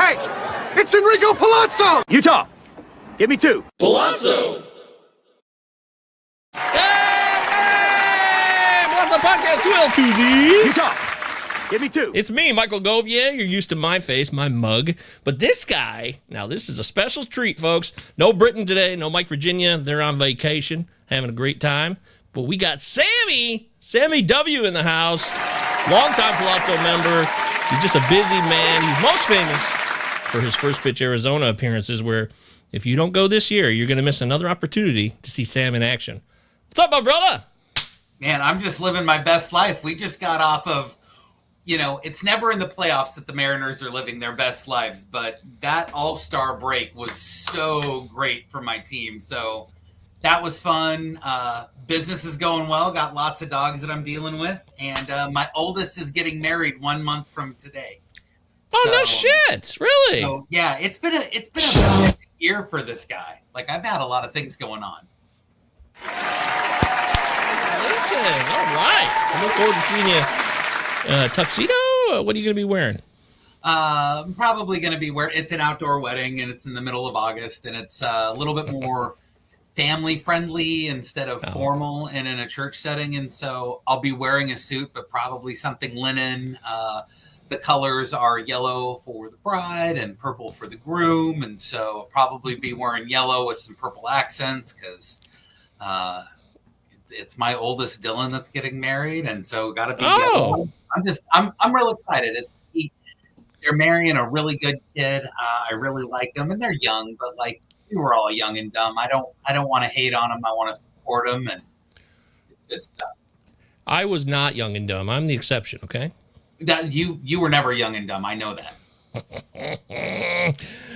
Hey, it's Enrico Palazzo! Utah, give me 2. Palazzo! Hey, Palazzo Podcast 2L2D. Utah, give me 2. It's me, Michael Gove. Yeah, you're used to my face, my mug. But this guy, now this is a special treat, folks. No Britain today, no Mike Virginia. They're on vacation, having a great time. But we got Sammy W in the house. Longtime Palazzo member. He's just a busy man. He's most famous for his First Pitch Arizona appearances, where if you don't go this year, you're going to miss another opportunity to see Sam in action. What's up, my brother? Man, I'm just living my best life. We just got off of, it's never in the playoffs that the Mariners are living their best lives, but that All-Star break was so great for my team. So that was fun. Business is going well. Got lots of dogs that I'm dealing with. And my oldest is getting married 1 month from today. Oh, no shit. Really? So, yeah, it's been a busy year for this guy. Like, I've had a lot of things going on. Congratulations. All right. I look forward to seeing you. Tuxedo? What are you going to be wearing? I'm probably going to be wearing, it's an outdoor wedding, and it's in the middle of August, and it's a little bit more family friendly instead of formal and in a church setting. And so I'll be wearing a suit, but probably something linen. The colors are yellow for the bride and purple for the groom. And so I'll probably be wearing yellow with some purple accents because it's my oldest Dylan that's getting married. And so got to be yellow. I'm real excited. They're marrying a really good kid. I really like them, and they're young, but like, we were all young and dumb. I don't want to hate on them. I want to support them, and it's stuff. I was not young and dumb. I'm the exception, okay? That you were never young and dumb. I know that.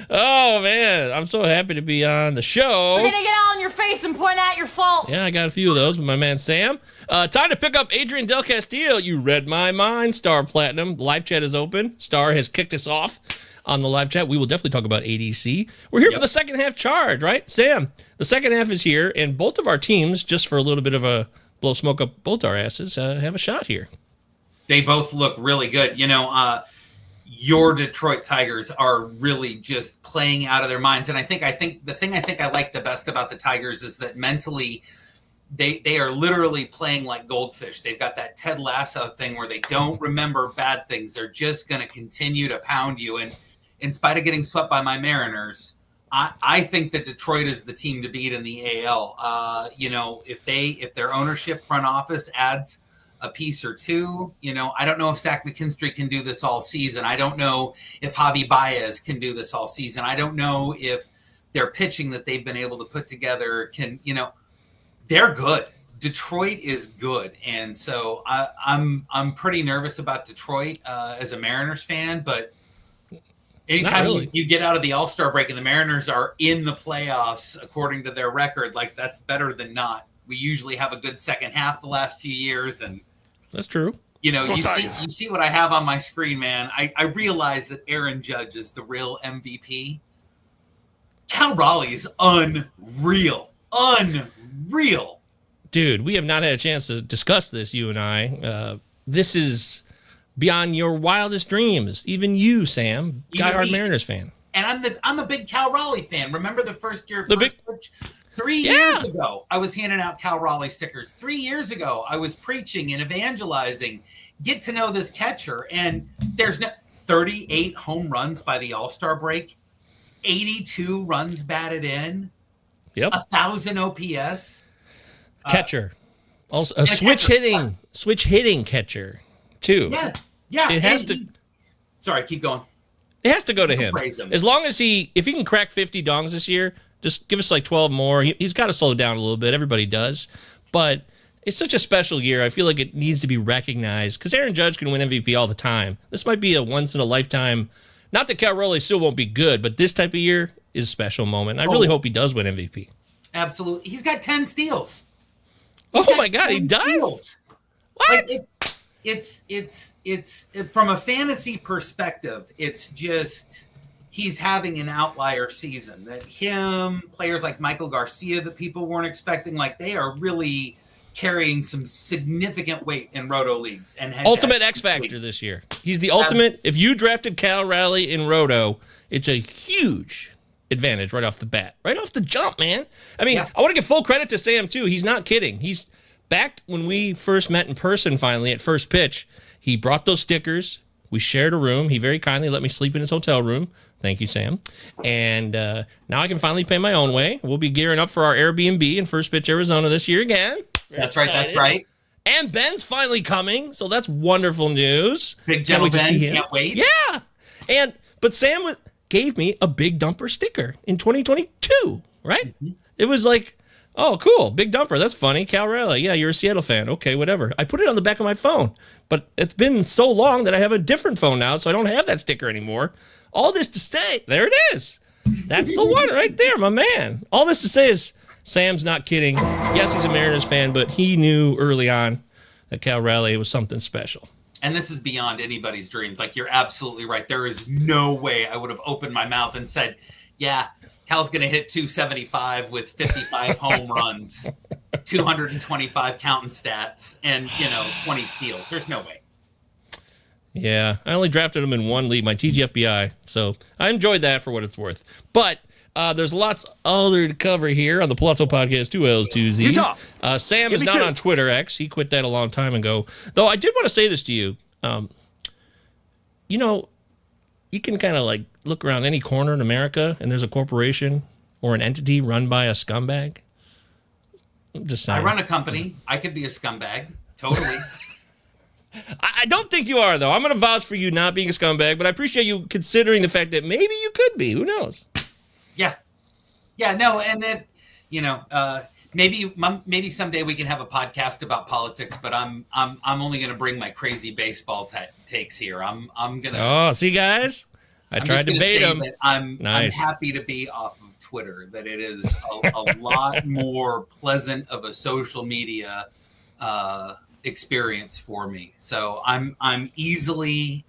Oh, man. I'm so happy to be on the show. We're going to get all in your face and point out your faults. Yeah, I got a few of those with my man Sam. Time to pick up Adrien Del Castillo. You read my mind, Star Platinum. The live chat is open. Star has kicked us off on the live chat. We will definitely talk about ADC. We're here for the second half charge, right? Sam, the second half is here, and both of our teams, just for a little bit of a blow smoke up both our asses, have a shot here. They both look really good. Your Detroit Tigers are really just playing out of their minds. And I think the thing I like the best about the Tigers is that mentally they are literally playing like goldfish. They've got that Ted Lasso thing where they don't remember bad things. They're just going to continue to pound you. And in spite of getting swept by my Mariners, I think that Detroit is the team to beat in the AL. If their ownership front office adds a piece or two, I don't know if Zach McKinstry can do this all season. I don't know if Javi Baez can do this all season. I don't know if their pitching that they've been able to put together can, they're good. Detroit is good. And so I'm pretty nervous about Detroit as a Mariners fan, but anytime you get out of the All-Star break and the Mariners are in the playoffs, according to their record, like, that's better than not. We usually have a good second half the last few years, and that's true. You see what I have on my screen, man. I realize that Aaron Judge is the real MVP. Cal Raleigh is unreal. Dude, we have not had a chance to discuss this, you and I. This is beyond your wildest dreams. Even you, Sam, diehard Mariners fan. And I'm a big Cal Raleigh fan. Remember the first year? 3 years ago, I was handing out Cal Raleigh stickers. 3 years ago, I was preaching and evangelizing. Get to know this catcher. And there's 38 home runs by the All-Star break, 82 runs batted in, 1,000 OPS. Catcher. Also a switch hitting catcher, too. Yeah. It has to. Sorry, keep going. It has to go to him. As long as if he can crack 50 dongs this year, just give us like 12 more. He's got to slow down a little bit. Everybody does. But it's such a special year. I feel like it needs to be recognized because Aaron Judge can win MVP all the time. This might be a once-in-a-lifetime. Not that Cal Raleigh still won't be good, but this type of year is a special moment. I really hope he does win MVP. Absolutely. He's got 10 steals. My God, he does? Steals. What? Like it's from a fantasy perspective, it's just he's having an outlier season. That players like Michael Garcia that people weren't expecting, like they are really carrying some significant weight in Roto leagues. And ultimate X Factor this year. He's the ultimate. If you drafted Cal Raleigh in Roto, it's a huge advantage right off the bat. Right off the jump, man. I mean, I want to give full credit to Sam, too. He's not kidding. He's back when we first met in person, finally, at first pitch. He brought those stickers. We shared a room. He very kindly let me sleep in his hotel room. Thank you, Sam. And now I can finally pay my own way. We'll be gearing up for our Airbnb in First Pitch, Arizona this year again. That's right. That's right. And Ben's finally coming, so that's wonderful news. Big Gentle Ben, can't wait. Yeah. But Sam gave me a Big Dumper sticker in 2022, right? Mm-hmm. It was like, oh, cool, Big Dumper. That's funny. Cal Raleigh. Yeah, you're a Seattle fan. Okay, whatever. I put it on the back of my phone, but it's been so long that I have a different phone now, so I don't have that sticker anymore. All this to say, there it is. That's the one right there, my man. All this to say is Sam's not kidding. Yes, he's a Mariners fan, but he knew early on that Cal Raleigh was something special. And this is beyond anybody's dreams. Like, you're absolutely right. There is no way I would have opened my mouth and said, yeah, Cal's going to hit 275 with 55 home runs, 225 counting stats, and, 20 steals. There's no way. Yeah, I only drafted him in one league, my TGFBI, so I enjoyed that for what it's worth. But there's lots other to cover here on the Palazzo Podcast, 2 L's, 2 Z's. Sam is not on Twitter X. He quit that a long time ago. Though I did want to say this to you. You can kind of like look around any corner in America and there's a corporation or an entity run by a scumbag. I'm just saying. I run a company. I could be a scumbag. Totally. I don't think you are, though. I'm going to vouch for you not being a scumbag, but I appreciate you considering the fact that maybe you could be. Who knows? Yeah, no, and then, maybe someday we can have a podcast about politics, but I'm only going to bring my crazy baseball takes here. I'm going to. Oh, see, guys, I tried to bait him. I'm happy to be off of Twitter. That it is a lot more pleasant of a social media experience for me. So I'm easily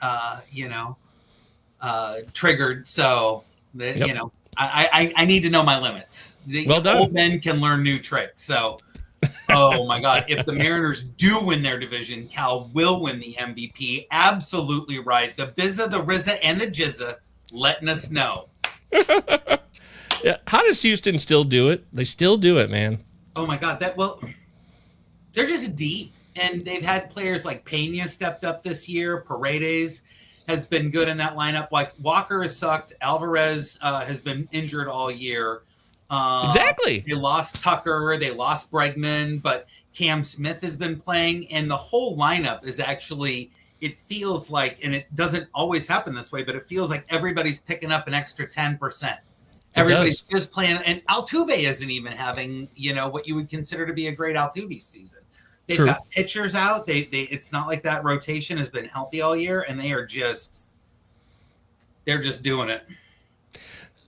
triggered. So that I need to know my limits. Well done. Old men can learn new tricks. So, oh my God, if the Mariners do win their division, Cal will win the MVP. Absolutely right. The Bizza, the Rizza, and the Jizza letting us know. Yeah. How does Houston still do it? They still do it, man. Oh my God, they're just deep, and they've had players like Pena stepped up this year. Paredes has been good in that lineup. Like, Walker has sucked. Alvarez has been injured all year. Exactly. They lost Tucker. They lost Bregman, but Cam Smith has been playing, and the whole lineup is actually, it feels like, and it doesn't always happen this way, but it feels like everybody's picking up an extra 10%. Everybody's just playing, and Altuve isn't even having, what you would consider to be a great Altuve season. They've got pitchers out. It's not like that rotation has been healthy all year, and they're just doing it.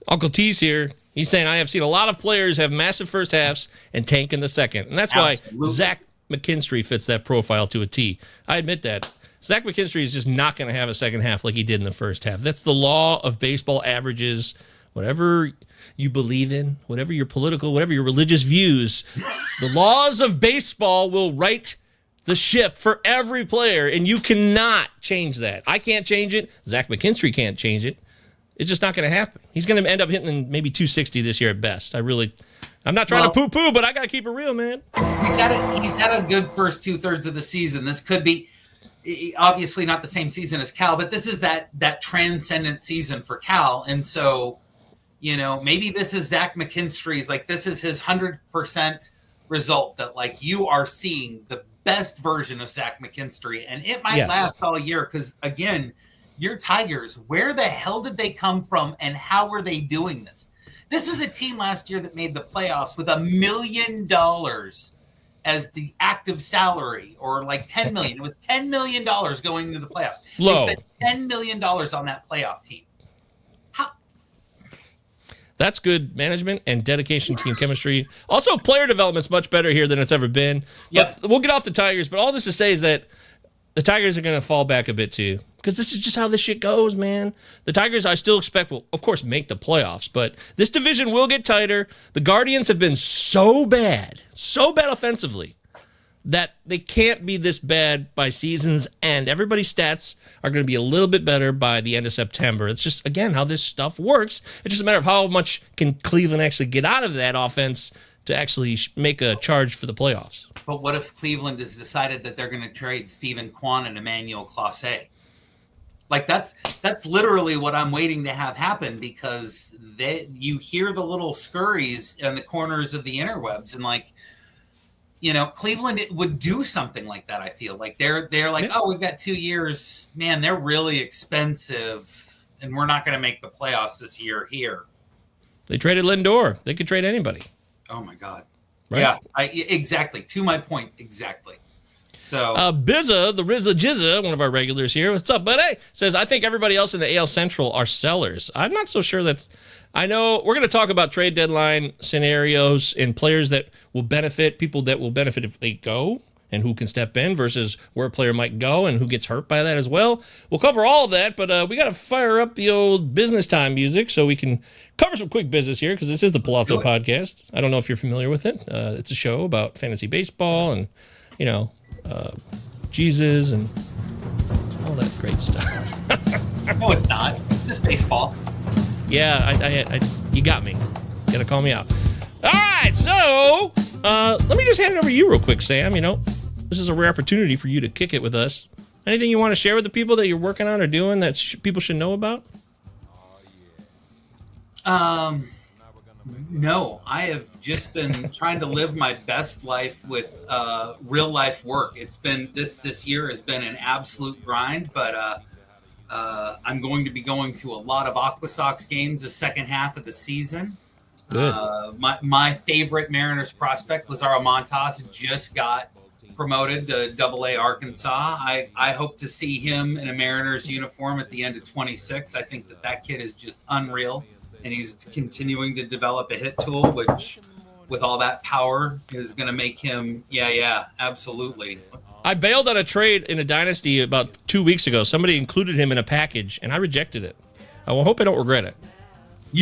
Uncle T's here. He's saying, I have seen a lot of players have massive first halves and tank in the second. And that's why Zach McKinstry fits that profile to a T. I admit that. Zach McKinstry is just not going to have a second half like he did in the first half. That's the law of baseball averages. Whatever you believe in, whatever your political, whatever your religious views, the laws of baseball will right the ship for every player, and you cannot change that. I can't change it. Zach McKinstry can't change it. It's just not going to happen. He's going to end up hitting maybe 260 this year at best. I'm not trying to poo-poo, but I got to keep it real, man. He's had a good first 2/3 of the season. This could be obviously not the same season as Cal, but this is that transcendent season for Cal, and so. Maybe this is Zach McKinstry's, this is his 100% result that, you are seeing the best version of Zach McKinstry, and it might last all year because, again, your Tigers, where the hell did they come from, and how were they doing this? This was a team last year that made the playoffs with $1 million as the active salary, or $10 million. It was $10 million going into the playoffs. Low. They spent $10 million on that playoff team. That's good management and dedication, team chemistry. Also, player development's much better here than it's ever been. Yep. But we'll get off the Tigers, but all this to say is that the Tigers are going to fall back a bit too, because this is just how this shit goes, man. The Tigers, I still expect, will, of course, make the playoffs, but this division will get tighter. The Guardians have been so bad offensively. that they can't be this bad by season's end. Everybody's stats are going to be a little bit better by the end of September. It's just, again, how this stuff works. It's just a matter of how much can Cleveland actually get out of that offense to actually make a charge for the playoffs. But what if Cleveland has decided that they're going to trade Stephen Kwan and Emmanuel Claus? Like that's literally what I'm waiting to have happen, because you hear the little scurries in the corners of the interwebs, and like, Cleveland would do something like that. I feel like they're like, oh, we've got 2 years, man. They're really expensive, and we're not going to make the playoffs this year. Here, they traded Lindor. They could trade anybody. Oh my God! Right? Yeah, exactly. To my point, exactly. So, Bizza, the Rizza Jizza, one of our regulars here, what's up, buddy? Says, I think everybody else in the AL Central are sellers. I'm not so sure that's. I know we're going to talk about trade deadline scenarios and players that will benefit, people that will benefit if they go and who can step in versus where a player might go and who gets hurt by that as well. We'll cover all of that, but we got to fire up the old business time music so we can cover some quick business here, because this is the Palazzo Podcast. I don't know if you're familiar with it. It's a show about fantasy baseball and, Jesus and all that great stuff. no, it's not. It's just baseball. Yeah, I you got me. You got to call me out. All right, so let me just hand it over to you real quick, Sam. This is a rare opportunity for you to kick it with us. Anything you want to share with the people that you're working on or doing that people should know about? No, I have just been trying to live my best life with real life work. It's been this year has been an absolute grind, but I'm going to be going to a lot of Aqua Sox games the second half of the season. Good. My favorite Mariners prospect, Lazaro Montas, just got promoted to Double-A Arkansas. I hope to see him in a Mariners uniform at the end of 26. I think that kid is just unreal, and he's continuing to develop a hit tool, which with all that power is going to make him, absolutely. I bailed on a trade in a dynasty about 2 weeks ago. Somebody included him in a package, and I rejected it. I hope I don't regret it.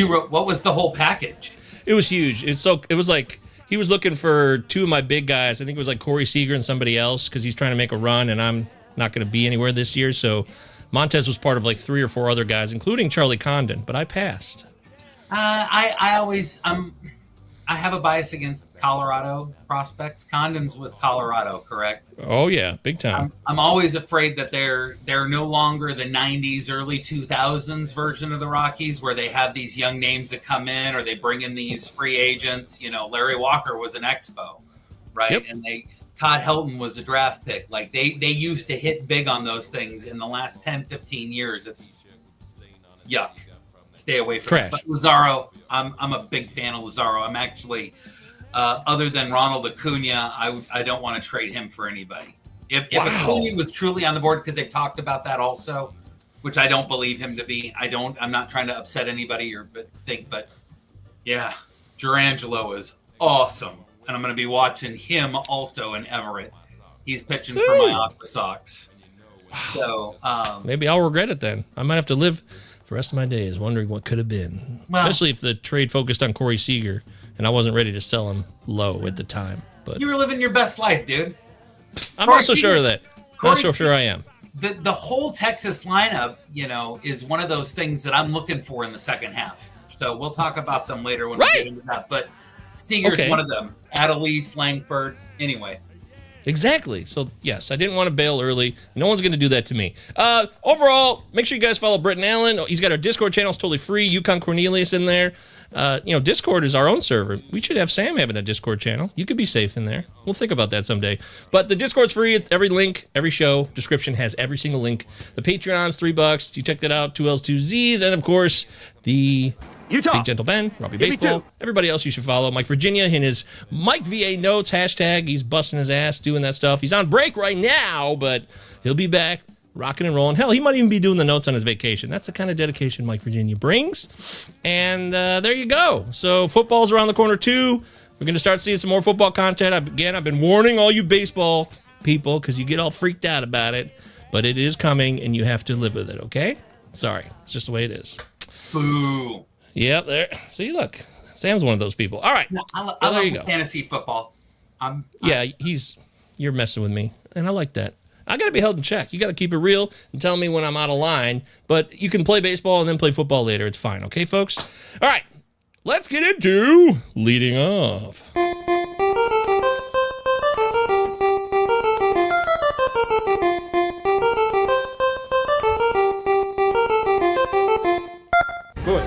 What was the whole package? It was huge. It was like he was looking for two of my big guys. I think it was like Corey Seager and somebody else, because he's trying to make a run, and I'm not going to be anywhere this year. So was part of like 3 or 4 other guys, including Charlie Condon, but I passed. I have a bias against Colorado prospects. Condon's with Colorado, correct? Oh yeah, big time. I'm always afraid that they're no longer the 90s, early 2000s version of the Rockies, where they have these young names that come in, or they bring in these free agents. Larry Walker was an expo, right? Yep. And Todd Helton was a draft pick. Like they used to hit big on those things. In the last 10, 15 years, it's yuck. Stay away from trash. It. But Lazaro, I'm a big fan of Lazaro. I'm actually, other than Ronald Acuna, I don't want to trade him for anybody. If Acuna was truly on the board, because they've talked about that also, which I don't believe him to be. I'm not trying to upset anybody but yeah, Durangelo is awesome, and I'm going to be watching him also in Everett. He's pitching for my Aqua Sox. So maybe I'll regret it then. I might have to live the rest of my days wondering what could have been. Well, especially if the trade focused on Corey Seager and I wasn't ready to sell him low at the time. But you were living your best life, dude. I'm not so sure of that. Not so sure I am. The whole Texas lineup, is one of those things that I'm looking for in the second half. So we'll talk about them later when we get into that. But Seager's one of them. Adelise, Langford. Anyway. Exactly. So, yes, I didn't want to bail early. No one's going to do that to me. Overall, make sure you guys follow Britton Allen. He's got our Discord channel. It's totally free. Yukon Cornelius in there. Discord is our own server. We should have Sam having a Discord channel. You could be safe in there. We'll think about that someday. But the Discord's free. Every link, every show, description has every single link. The Patreon's $3. You check that out. 2 L's, 2 Z's. And, of course, the Utah. Big Gentle Ben, Robbie Baseball. Everybody else you should follow. Mike Virginia in his Mike VA Notes hashtag. He's busting his ass doing that stuff. He's on break right now, but he'll be back rocking and rolling. Hell, he might even be doing the notes on his vacation. That's the kind of dedication Mike Virginia brings. And there you go. So football's around the corner, too. We're going to start seeing some more football content. I've been warning all you baseball people because you get all freaked out about it. But it is coming, and you have to live with it, okay? Sorry. It's just the way it is. Boo. Yep, there. See, look. Sam's one of those people. All right. I love fantasy football. Yeah, he's you're messing with me. And I like that. I got to be held in check. You got to keep it real and tell me when I'm out of line. But you can play baseball and then play football later. It's fine. Okay, folks? All right. Let's get into leading off. Good.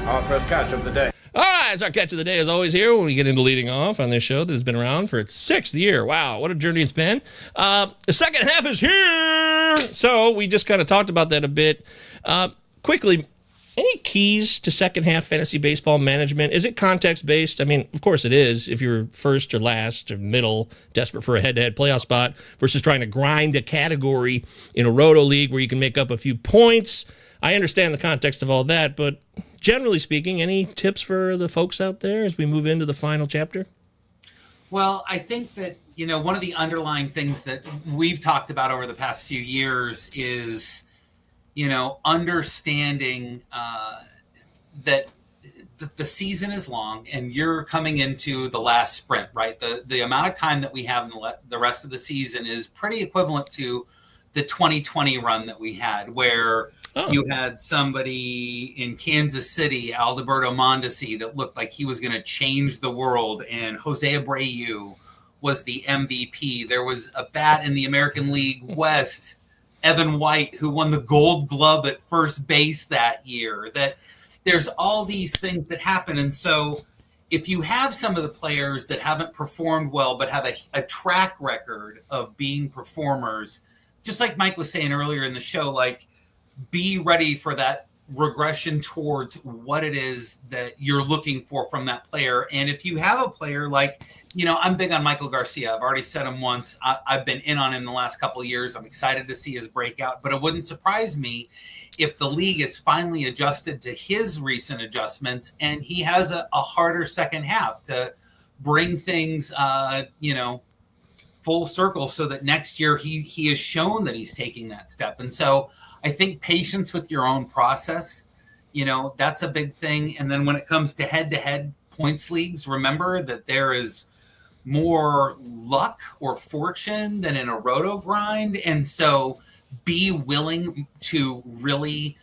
Our first catch of the day. All right, it's our catch of the day as always here when we get into leading off on this show that has been around for its 6th year. Wow, what a journey it's been. The second half is here. So we just kind of talked about that a bit. Quickly, any keys to second half fantasy baseball management? Is it context based? I mean, of course it is. If you're first or last or middle, desperate for a head-to-head playoff spot versus trying to grind a category in a roto league where you can make up a few points. I understand the context of all that, but generally speaking, any tips for the folks out there as we move into the final chapter? Well, I think that, one of the underlying things that we've talked about over the past few years is, understanding that the season is long and you're coming into the last sprint, right? The amount of time that we have in the rest of the season is pretty equivalent to the 2020 run that we had, where you had somebody in Kansas City, Alberto Mondesi, that looked like he was going to change the world, and Jose Abreu was the MVP. There was a bat in the American League West, Evan White, who won the Gold Glove at first base that year. That there's all these things that happen, and so if you have some of the players that haven't performed well but have a track record of being performers, just like Mike was saying earlier in the show, like, be ready for that regression towards what it is that you're looking for from that player. And if you have a player like, I'm big on Michael Garcia. I've already said him once. I've been in on him the last couple of years. I'm excited to see his breakout, but it wouldn't surprise me if the league is finally adjusted to his recent adjustments and he has a harder second half to bring things, full circle so that next year he has shown that he's taking that step. And so I think patience with your own process, that's a big thing. And then when it comes to head-to-head points leagues, remember that there is more luck or fortune than in a roto grind. And so be willing to really,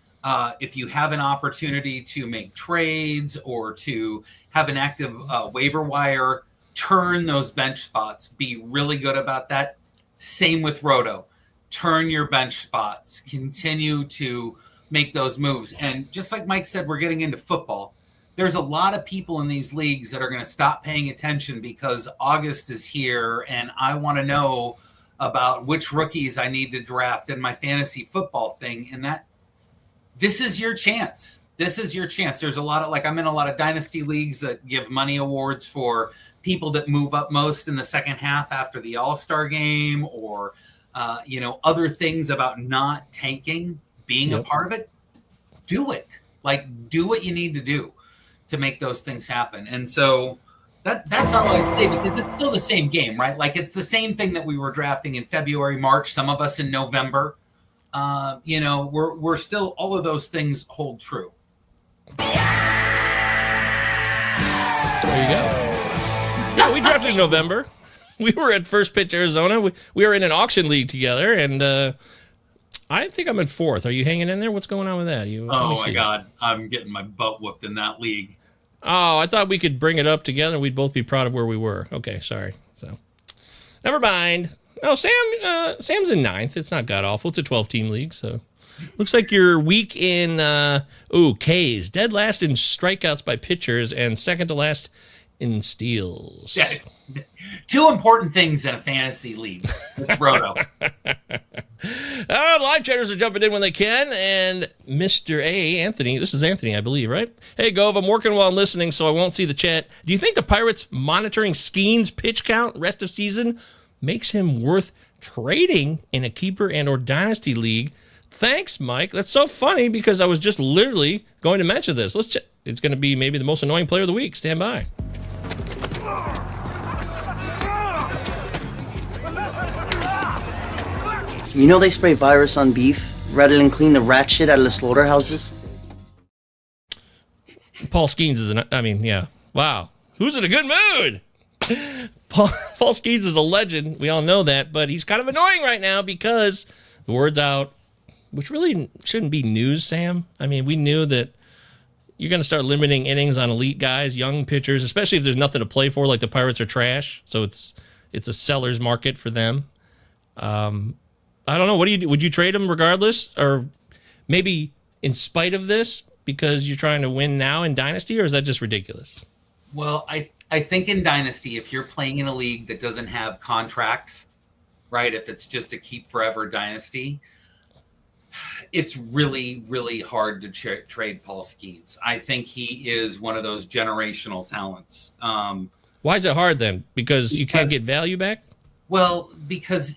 if you have an opportunity to make trades or to have an active waiver wire, turn those bench spots. Be really good about that. Same with roto. Turn your bench spots. Continue to make those moves. And just like Mike said, we're getting into football. There's a lot of people in these leagues that are going to stop paying attention because August is here and I want to know about which rookies I need to draft in my fantasy football thing. And this is your chance. This is your chance. There's a lot of, I'm in a lot of dynasty leagues that give money awards for people that move up most in the second half after the All-Star game, or, other things about not tanking, being a part of it. Do it. Do what you need to do to make those things happen. And so that's all I'd say, because it's still the same game, right? It's the same thing that we were drafting in February, March, some of us in November. We're still, all of those things hold true. There you go. Yeah, we drafted in November. We were at First Pitch Arizona. We were in an auction league together, and I think I'm in 4th. Are you hanging in there? What's going on with that? Oh, my God. I'm getting my butt whooped in that league. Oh, I thought we could bring it up together. We'd both be proud of where we were. Okay, sorry. So, never mind. Oh, Sam's in 9th. It's not god-awful. It's a 12-team league, so... Looks like you're weak in, Ks. Dead last in strikeouts by pitchers and second to last in steals. Yeah. 2 important things in a fantasy league. It's roto. Live chatters are jumping in when they can. And Mr. Anthony, this is Anthony, I believe, right? Hey, Gove, I'm working while I'm listening, so I won't see the chat. Do you think the Pirates monitoring Skeen's pitch count rest of season makes him worth trading in a keeper and or dynasty league? Thanks, Mike. That's so funny because I was just literally going to mention this. Let's check. It's going to be maybe the most annoying player of the week. Stand by. You know they spray virus on beef rather than clean the rat shit out of the slaughterhouses? Paul Skeens is yeah. Wow. Who's in a good mood? Paul Skeens is a legend. We all know that, but he's kind of annoying right now because the word's out, which really shouldn't be news, Sam. I mean, we knew that you're going to start limiting innings on elite guys, young pitchers, especially if there's nothing to play for, like the Pirates are trash. So it's a seller's market for them. I don't know. Would you trade him regardless, or maybe in spite of this because you're trying to win now in Dynasty, or is that just ridiculous? Well, I think in Dynasty, if you're playing in a league that doesn't have contracts, right, if it's just a keep forever Dynasty, it's really, really hard to trade Paul Skeens. I think he is one of those generational talents. Why is it hard then? Because you can't get value back? Well, because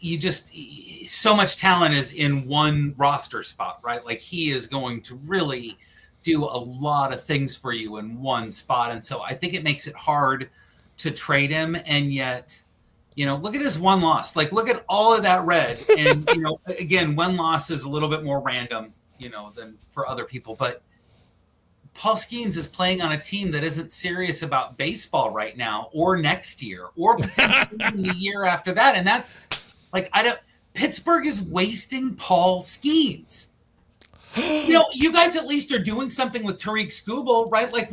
so much talent is in one roster spot, right? Like he is going to really do a lot of things for you in one spot. And so I think it makes it hard to trade him. And yet, look at his one loss. Like, look at all of that red. And, again, one loss is a little bit more random, than for other people. But Paul Skeens is playing on a team that isn't serious about baseball right now or next year or potentially even the year after that. And that's like, Pittsburgh is wasting Paul Skeens. You guys at least are doing something with Tariq Skubal, right? Like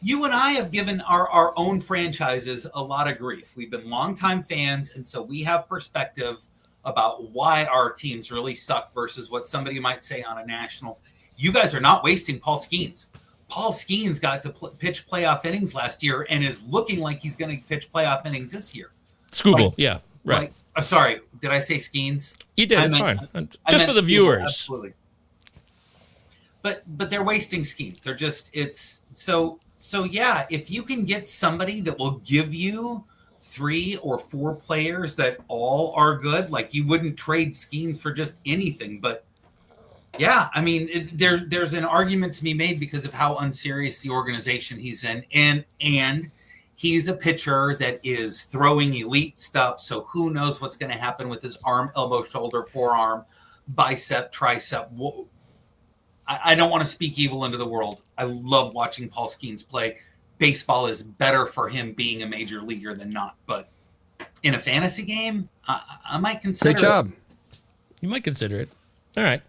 you and I have given our own franchises a lot of grief. We've been longtime fans, and so we have perspective about why our teams really suck versus what somebody might say on a national. You guys are not wasting Paul Skeens. Paul Skeens got to pitch playoff innings last year and is looking like he's going to pitch playoff innings this year. Skubal, yeah, right. Sorry, did I say Skeens? You did. It's fine. Just for the viewers. Skubal, absolutely. But they're wasting Skeens. They're just so yeah. If you can get somebody that will give you 3 or 4 players that all are good, like you wouldn't trade Skeens for just anything. But yeah, I mean, there's an argument to be made because of how unserious the organization he's in, and he's a pitcher that is throwing elite stuff. So who knows what's going to happen with his arm, elbow, shoulder, forearm, bicep, tricep. I don't want to speak evil into the world. I love watching Paul Skeens play. Baseball is better for him being a major leaguer than not. But in a fantasy game, I might consider it. Great job. You might consider it. All right.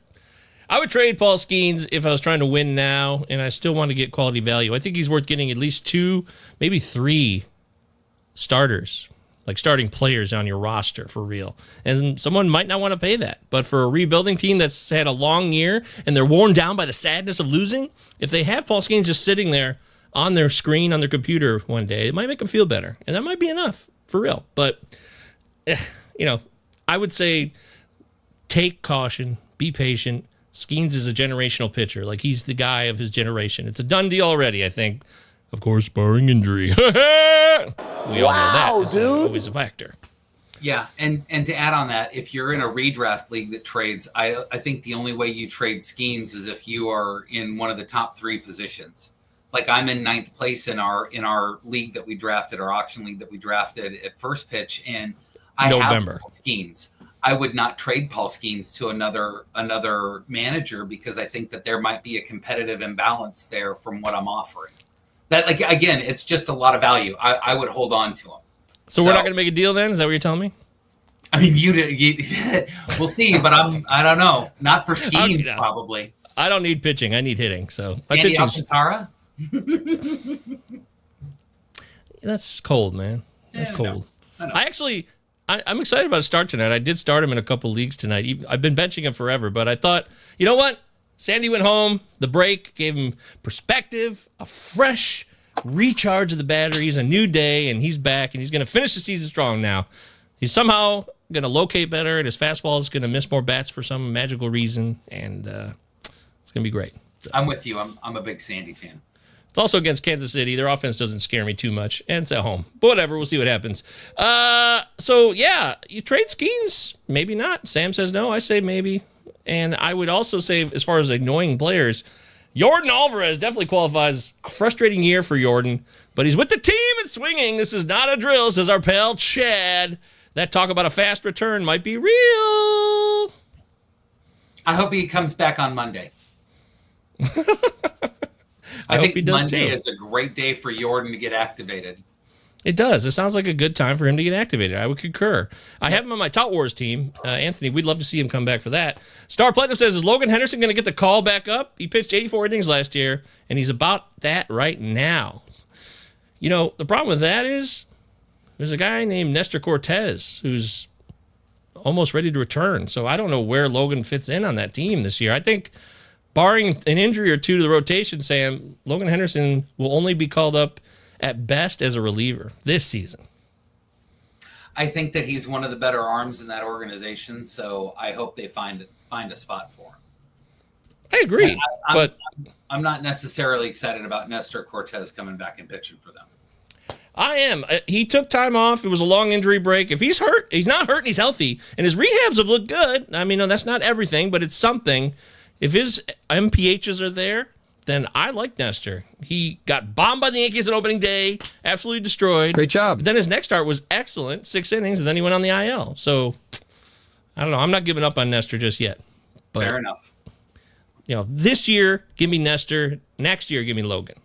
I would trade Paul Skeens if I was trying to win now, and I still want to get quality value. I think he's worth getting at least 2, maybe 3 starters, like starting players on your roster for real. And someone might not want to pay that. But for a rebuilding team that's had a long year and they're worn down by the sadness of losing, if they have Paul Skeens just sitting there on their screen, on their computer one day, it might make them feel better. And that might be enough for real. But, I would say take caution, be patient. Skeens is a generational pitcher. Like, he's the guy of his generation. It's a done deal already, I think. Of course, barring injury. We all know that. Dude. Always a factor. Yeah, and to add on that, if you're in a redraft league that trades, I think the only way you trade Skeens is if you are in one of the top 3 positions. Like, I'm in 9th place in our league that we drafted, our auction league that we drafted at First Pitch, and I have Paul Skeens. I would not trade Paul Skeens to another manager because I think that there might be a competitive imbalance there from what I'm offering. That, like, again, it's just a lot of value. I would hold on to him. So we're not going to make a deal then? Is that what you're telling me? I mean, we'll see, but I don't know. Not for Skeens, probably. I don't need pitching. I need hitting. So Sandy Alcantara? That's cold, man. That's cold. I know. I'm excited about a start tonight. I did start him in a couple leagues tonight. I've been benching him forever, but I thought, you know what? Sandy went home. The break gave him perspective, a fresh recharge of the batteries, a new day, and he's back, and he's going to finish the season strong now. He's somehow going to locate better, and his fastball is going to miss more bats for some magical reason, and it's going to be great. So. I'm with you. I'm a big Sandy fan. It's also against Kansas City. Their offense doesn't scare me too much, and it's at home. But whatever, we'll see what happens. So, yeah, you trade Skeens? Maybe not. Sam says no. I say maybe. And I would also say, as far as annoying players, Yordan Alvarez definitely qualifies. A frustrating year for Yordan, but he's with the team and swinging. This is not a drill, says our pal Chad. That talk about a fast return might be real. I hope he comes back on Monday. I think hope he does Monday too. is a great day for Yordan to get activated. It does. It sounds like a good time for him to get activated. I would concur. I have him on my Tout Wars team. Anthony, we'd love to see him come back for that. Star Platinum says, is Logan Henderson going to get the call back up? He pitched 84 innings last year, and he's about that right now. You know, the problem with that is there's a guy named Nestor Cortez who's almost ready to return. So I don't know where Logan fits in on that team this year. I think barring an injury or two to the rotation, Sam, Logan Henderson will only be called up at best as a reliever this season. I think that he's one of the better arms in that organization, so I hope they find a spot for him. I agree, but I'm not necessarily excited about Nestor Cortez coming back and pitching for them. I am. He took time off. It was a long injury break. If he's hurt, he's not hurt and he's healthy, and his rehabs have looked good. I mean, no, that's not everything, but it's something. If his MPHs are there, then I like Nestor. He got bombed by the Yankees on opening day, absolutely destroyed. Great job. But then his next start was excellent, 6 innings, and then he went on the IL. So, I don't know. I'm not giving up on Nestor just yet. But, Fair enough. You know, this year, give me Nestor. Next year, give me Logan.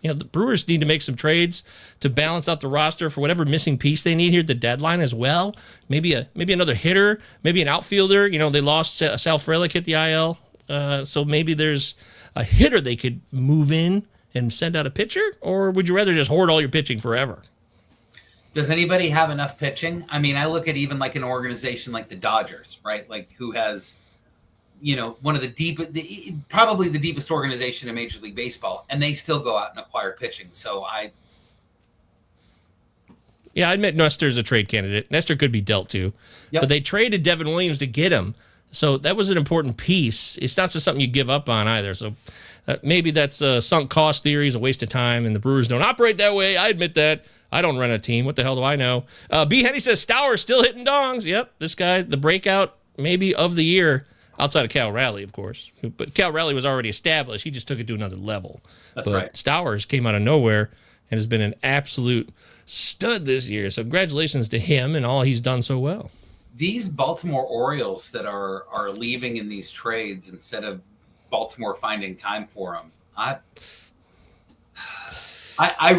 You know, the Brewers need to make some trades to balance out the roster for whatever missing piece they need here at the deadline as well. Maybe another hitter, maybe an outfielder. You know, they lost Sal Frelick hit the IL. So maybe there's a hitter they could move in and send out a pitcher, or would you rather just hoard all your pitching forever? Does anybody have enough pitching? I mean, I look at even like an organization like the Dodgers, right? Like who has, you know, one of the probably the deepest organization in Major League Baseball, and they still go out and acquire pitching. So I admit Nestor's a trade candidate. Nestor could be dealt to, but they traded Devin Williams to get him. So that was an important piece. It's not just something you give up on either. So maybe that's a sunk cost theory, is a waste of time, and the Brewers don't operate that way. I admit that. I don't run a team. What the hell do I know? B. Henny says, Stauer's still hitting dongs. Yep, this guy, the breakout maybe of the year, outside of Cal Raleigh, of course. But Cal Raleigh was already established. He just took it to another level. That's right. Stauer's came out of nowhere and has been an absolute stud this year. So congratulations to him and all he's done so well. These Baltimore Orioles that are leaving in these trades instead of Baltimore finding time for them, I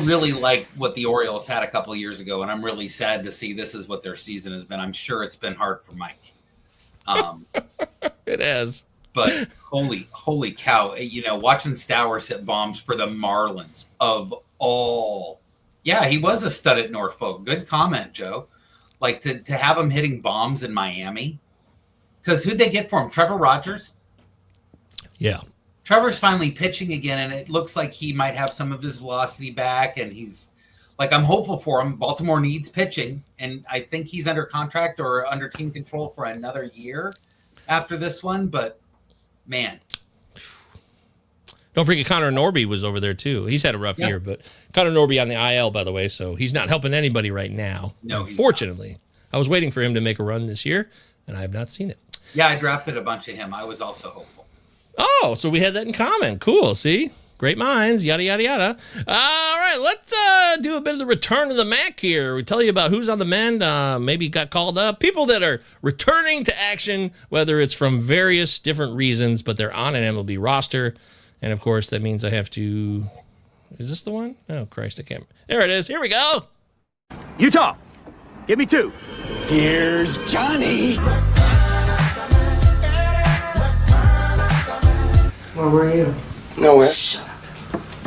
really like what the Orioles had a couple of years ago, and I'm really sad to see this is what their season has been. I'm sure it's been hard for Mike. It has. But holy cow, you know, watching Stowers hit bombs for the Marlins of all. Yeah, he was a stud at Norfolk. Good comment, Joe. Like to have him hitting bombs in Miami. Because who'd they get for him? Trevor Rogers? Yeah. Trevor's finally pitching again, and it looks like he might have some of his velocity back, and he's like, I'm hopeful for him. Baltimore needs pitching, and I think he's under contract or under team control for another year after this one, but man. Don't forget Connor Norby was over there too. He's had a rough year, but Connor Norby on the IL, by the way, so he's not helping anybody right now. No, unfortunately. I was waiting for him to make a run this year, and I have not seen it. Yeah, I drafted a bunch of him. I was also hopeful. Oh, so we had that in common. Cool, see? Great minds, yada, yada, yada. All right, let's do a bit of the return of the Mac here. We tell you about who's on the mend, maybe got called up, people that are returning to action, whether it's from various different reasons, but they're on an MLB roster. And, of course, that means I have to... Is this the one? Oh, Christ, I can't... There it is. Here we go. Utah, give me 2. Here's Johnny. Where were you? Nowhere. Shut up.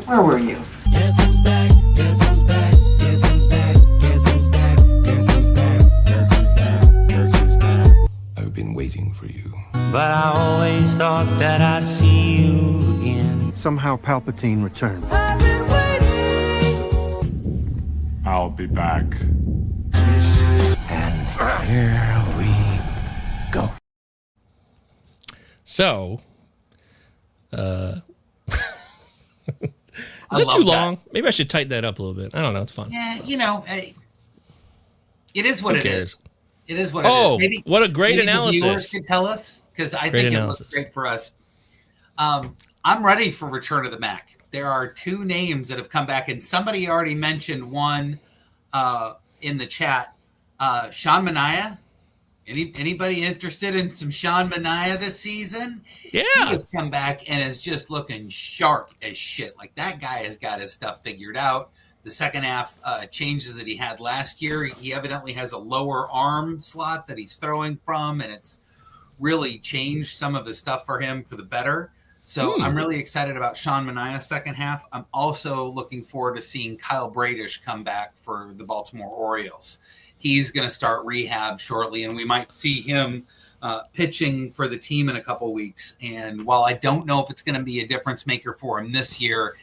Where were you? Guess who's back? Guess who's back? Guess who's back? Guess who's back? Guess who's back? Guess who's back? Guess who's back? I've been waiting for you. But I always thought that I'd see you again. Somehow Palpatine returned. I've been waiting. I'll be back. And here we go. So... Is that too long? Maybe I should tighten that up a little bit. I don't know. It's fun. Yeah, you know, it is what Who it cares? is. It is what it is. Maybe, what a great maybe analysis. The viewers could tell us, because I Great think analysis. it looks great for us. I'm ready for Return of the Mac. There are 2 names that have come back, and somebody already mentioned one in the chat. Sean Manaea. Anybody interested in some Sean Manaea this season? Yeah. He has come back and is just looking sharp as shit. Like, that guy has got his stuff figured out. the second half changes that he had last year. He evidently has a lower arm slot that he's throwing from, and it's really changed some of his stuff for him for the better. So I'm really excited about Sean Manaea's second half. I'm also looking forward to seeing Kyle Bradish come back for the Baltimore Orioles. He's going to start rehab shortly, and we might see him pitching for the team in a couple weeks. And while I don't know if it's going to be a difference maker for him this year,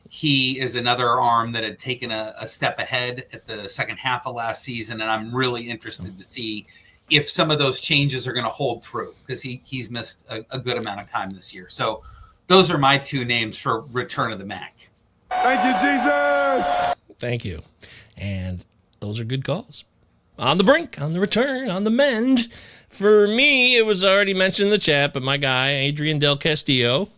he is another arm that had taken a step ahead at the second half of last season, and I'm really interested to see if some of those changes are going to hold through, because he's missed a good amount of time this year. So those are my two names for Return of the Mac. Thank you, Jesus. Thank you. And those are good calls. On the brink, on the return, on the mend. For me, it was already mentioned in the chat, but my guy, Adrien Del Castillo,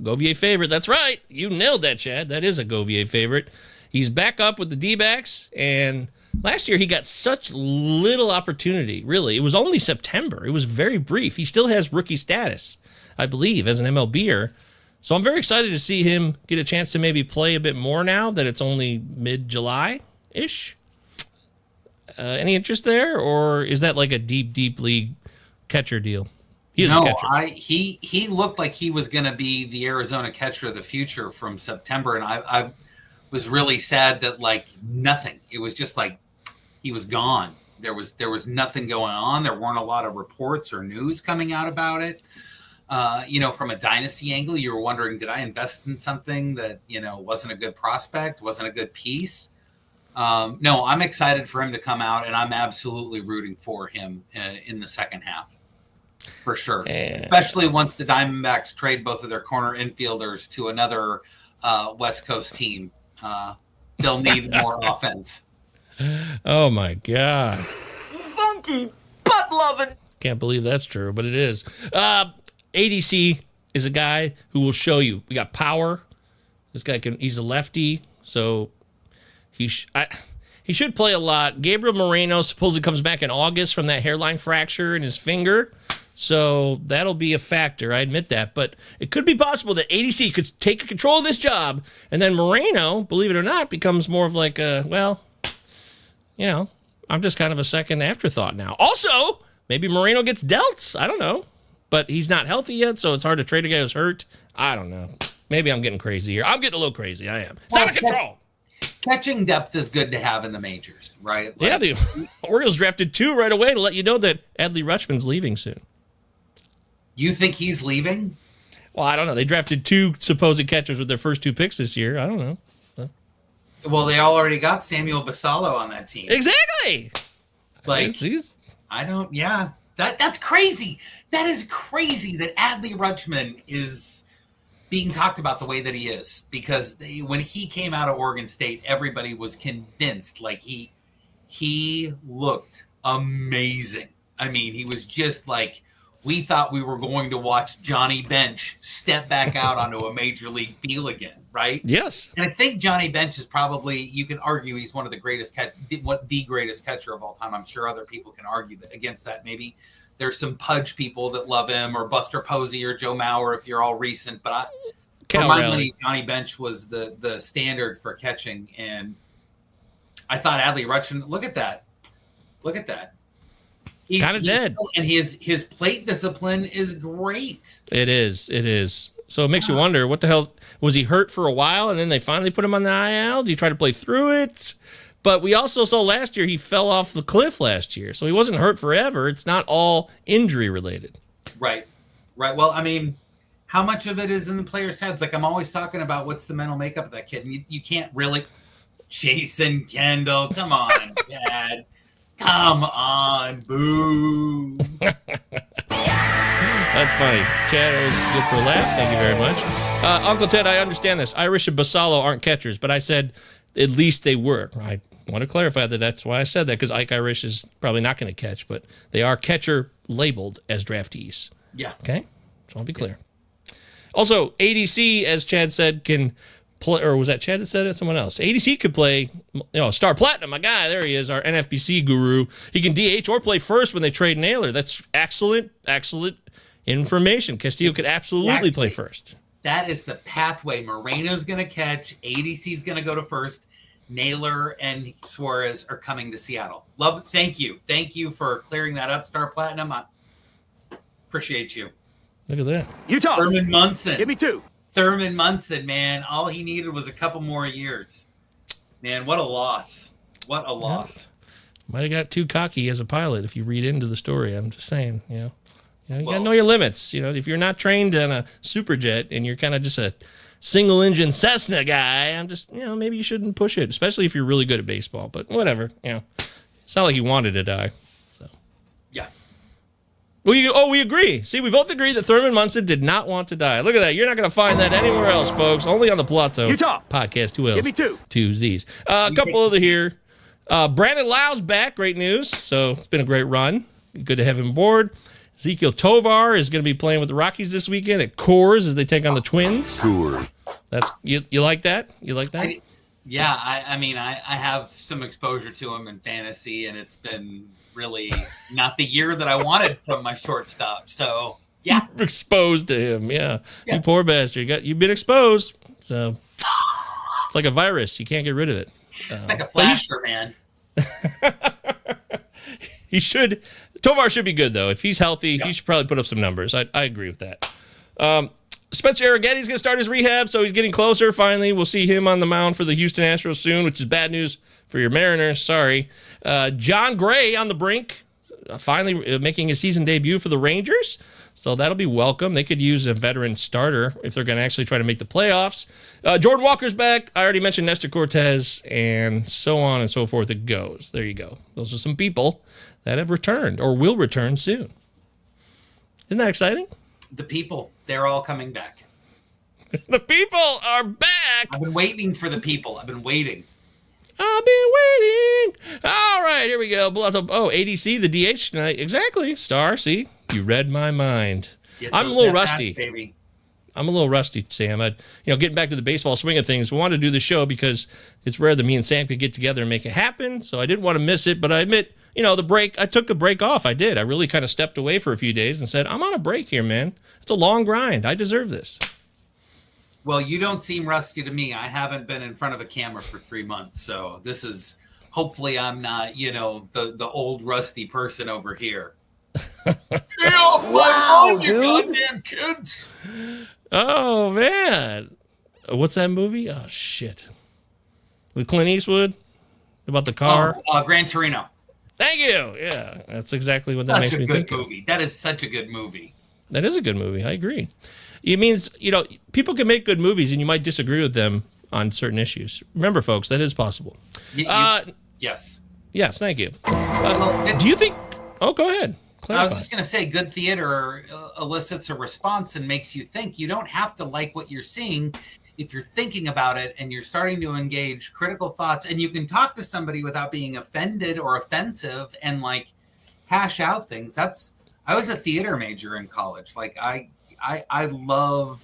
Govier favorite. That's right. You nailed that, Chad. That is a Govier favorite. He's back up with the D-backs, and last year he got such little opportunity, really. It was only September. It was very brief. He still has rookie status, I believe, as an MLBer. So I'm very excited to see him get a chance to maybe play a bit more now that it's only mid-July-ish. Any interest there, or is that like a deep league catcher deal? He is a catcher. He looked like he was going to be the Arizona catcher of the future from September, and I was really sad that like nothing. It was just like he was gone. There was nothing going on. There weren't a lot of reports or news coming out about it. From a dynasty angle, you were wondering, did I invest in something that, wasn't a good prospect, wasn't a good piece? No, I'm excited for him to come out, and I'm absolutely rooting for him in the second half, for sure. Especially once the Diamondbacks trade both of their corner infielders to another West Coast team. They'll need more offense. Oh, my God. Funky butt loving. Can't believe that's true, but it is. ADC is a guy who will show you. We got power. This guy he's a lefty, so he should play a lot. Gabriel Moreno supposedly comes back in August from that hairline fracture in his finger, so that'll be a factor. I admit that, but it could be possible that ADC could take control of this job, and then Moreno, believe it or not, becomes more of like I'm just kind of a second afterthought now. Also, maybe Moreno gets dealt. I don't know. But he's not healthy yet, so it's hard to trade a guy who's hurt. I don't know. Maybe I'm getting crazy here. I'm getting a little crazy. I am. It's out of control. Catching depth is good to have in the majors, right? Yeah, the Orioles drafted 2 right away to let you know that Adley Rutman's leaving soon. You think he's leaving? Well, I don't know. They drafted 2 supposed catchers with their first 2 picks this year. I don't know. Well, they already got Samuel Basallo on that team. Exactly. Yeah. That's crazy. That is crazy that Adley Rutman is being talked about the way that he is, because when he came out of Oregon State, everybody was convinced like he looked amazing. I mean, he was just like, we thought we were going to watch Johnny Bench step back out onto a major league field again, right? Yes. And I think Johnny Bench is probably, you can argue he's one of the greatest the greatest catcher of all time. I'm sure other people can argue that against that. Maybe there's some Pudge people that love him, or Buster Posey or Joe Mauer if you're all recent. But for my money, Johnny Bench was the standard for catching. And I thought Adley Rutman, look at that. Kind of dead. And his plate discipline is great. It is. So it makes you wonder, what the hell, was he hurt for a while and then they finally put him on the IL? Did he try to play through it? But we also saw last year he fell off the cliff last year. So he wasn't hurt forever. It's not all injury related. Right. Well, I mean, how much of it is in the players' heads? Like, I'm always talking about what's the mental makeup of that kid. And you can't really. Jason Kendall, come on, Dad. Come on, boo. That's funny. Chad, it was good for a laugh. Thank you very much. Uncle Ted, I understand this. Irish and Basallo aren't catchers, but I said at least they were. I want to clarify that's why I said that, because Ike Irish is probably not going to catch, but they are catcher labeled as draftees. Yeah. Okay? So I'll be clear. Also, ADC, as Chad said, can play, or was that Chad that said it? Someone else. ADC could play, Star Platinum, my guy. There he is, our NFBC guru. He can DH or play first when they trade Naylor. That's excellent information. Castillo could absolutely play first. That is the pathway. Moreno's going to catch. ADC's going to go to first. Naylor and Suarez are coming to Seattle. Thank you for clearing that up, Star Platinum. I appreciate you. Look at that. Utah. Thurman Munson. Give me 2. Thurman Munson, man. All he needed was a couple more years. Man, what a loss. What a loss. Might have got too cocky as a pilot if you read into the story. I'm just saying, you got to know your limits. If you're not trained on a superjet and you're kind of just a single engine Cessna guy, I'm just, maybe you shouldn't push it, especially if you're really good at baseball. But whatever, it's not like he wanted to die. So yeah. We agree. See, we both agree that Thurman Munson did not want to die. Look at that. You're not going to find that anywhere else, folks. Only on the Palazzo Utah. Podcast. 2 L's. Give me 2. 2 Z's. A couple other here. Brandon Lau's back. Great news. So it's been a great run. Good to have him aboard. Ezekiel Tovar is going to be playing with the Rockies this weekend at Coors as they take on the Twins. Coors. That's you like that? You like that? I have some exposure to him in fantasy, and it's been really not the year that I wanted from my shortstop. So yeah, exposed to him. Yeah. You poor bastard. You've been exposed. So it's like a virus. You can't get rid of it. It's like a flasher, man. Tovar should be good though. If he's healthy, he should probably put up some numbers. I agree with that. Spencer Arrighetti's going to start his rehab, so he's getting closer. Finally, we'll see him on the mound for the Houston Astros soon, which is bad news for your Mariners. Sorry. John Gray on the brink, finally making his season debut for the Rangers. So that'll be welcome. They could use a veteran starter if they're going to actually try to make the playoffs. Jordan Walker's back. I already mentioned Nestor Cortez, and so on and so forth it goes. There you go. Those are some people that have returned or will return soon. Isn't that exciting? The people, they're all coming back. The people are back. I've been waiting for the people. I've been waiting. All right, here we go. Oh, ADC, the DH tonight. Exactly. Star, see? You read my mind. I'm a little rusty. Baby. I'm a little rusty, Sam. Getting back to the baseball swing of things, we wanted to do the show because it's rare that me and Sam could get together and make it happen, so I didn't want to miss it, but I admit, the break, I took the break off. I did. I really kind of stepped away for a few days and said, I'm on a break here, man. It's a long grind. I deserve this. Well, you don't seem rusty to me. I haven't been in front of a camera for 3 months, so this is, hopefully I'm not, the old rusty person over here. Get off my road, you goddamn kids! Oh, man. What's that movie? Oh, shit. With Clint Eastwood? About the car? Gran Torino. Thank you. Yeah, that's exactly what that makes me think movie. That is such a good movie. That is a good movie. I agree. It means, people can make good movies and you might disagree with them on certain issues. Remember, folks, that is possible. Yes. Yes, thank you. Do you think... Oh, go ahead. Clarify. I was just going to say, good theater elicits a response and makes you think. You don't have to like what you're seeing if you're thinking about it and you're starting to engage critical thoughts, and you can talk to somebody without being offended or offensive and hash out things. I was a theater major in college. I love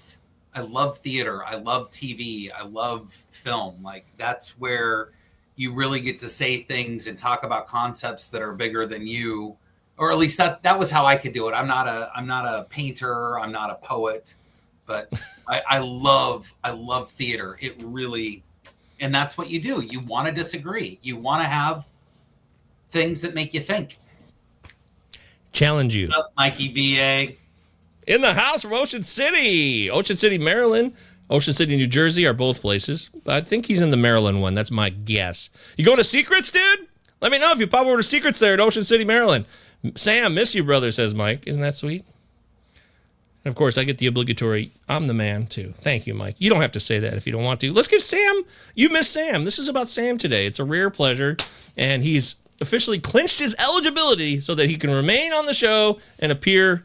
theater. I love TV. I love film. That's where you really get to say things and talk about concepts that are bigger than you. Or at least that was how I could do it. I'm not a painter. I'm not a poet, but I love theater. It really, and that's what you do. You want to disagree. You want to have things that make you think. Challenge you. What's up, Mikey VA? In the house from Ocean City, Maryland, Ocean City, New Jersey are both places. I think he's in the Maryland one. That's my guess. You going to Secrets, dude? Let me know if you pop over to Secrets there at Ocean City, Maryland. Sam, miss you, brother, says Mike. Isn't that sweet? And, of course, I get the obligatory, I'm the man, too. Thank you, Mike. You don't have to say that if you don't want to. Let's give Sam, you miss Sam. This is about Sam today. It's a rare pleasure, and he's officially clinched his eligibility so that he can remain on the show and appear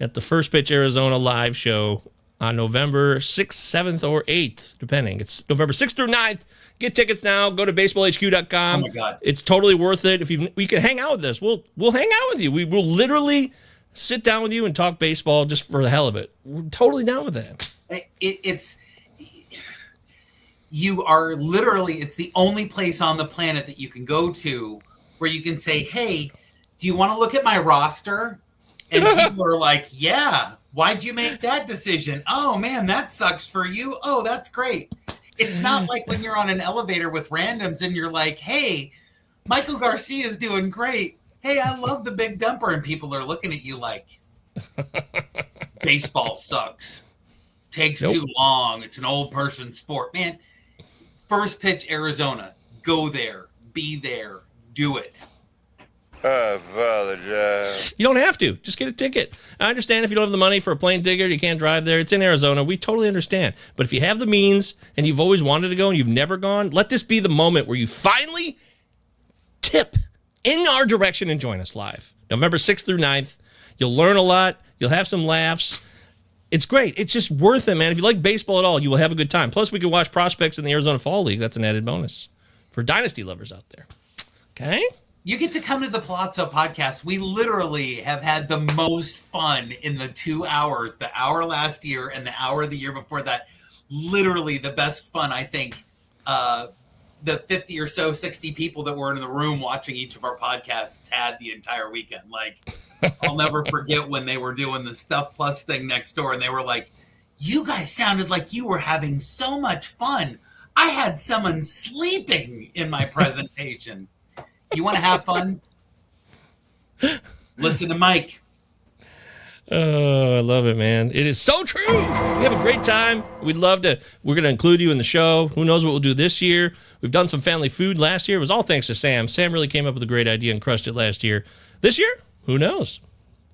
at the First Pitch Arizona live show on November 6th, 7th, or 8th, depending. It's November 6th through 9th. Get tickets now. Go to baseballhq.com. Oh, my God. It's totally worth it. If we can hang out with us, we'll hang out with you. We will literally sit down with you and talk baseball just for the hell of it. We're totally down with that. You are literally, it's the only place on the planet that you can go to where you can say, hey, do you want to look at my roster? And people are like, yeah, why'd you make that decision? Oh, man, that sucks for you. Oh, that's great. It's not like when you're on an elevator with randoms and you're like, hey, Michael Garcia is doing great. Hey, I love the big dumper. And people are looking at you like, baseball sucks. Takes too long. It's an old person sport. Man, first pitch, Arizona. Go there. Be there. Do it. I apologize. You don't have to. Just get a ticket. I understand if you don't have the money for a plane ticket, you can't drive there. It's in Arizona. We totally understand. But if you have the means and you've always wanted to go and you've never gone, let this be the moment where you finally tip in our direction and join us live. November 6th through 9th. You'll learn a lot. You'll have some laughs. It's great. It's just worth it, man. If you like baseball at all, you will have a good time. Plus, we can watch prospects in the Arizona Fall League. That's an added bonus for Dynasty lovers out there. Okay? You get to come to the Palazzo Podcast. We literally have had the most fun in the 2 hours, the hour last year and the hour the year before that. Literally the best fun, I think, the 50 or so, 60 people that were in the room watching each of our podcasts had the entire weekend. Like, I'll never forget when they were doing the Stuff Plus thing next door, and they were like, you guys sounded like you were having so much fun. I had someone sleeping in my presentation. You want to have fun? Listen to Mike. Oh, I love it, man. It is so true. We have a great time. We'd love to. We're going to include you in the show. Who knows what we'll do this year? We've done some family food last year. It was all thanks to Sam. Sam really came up with a great idea and crushed it last year. This year, who knows?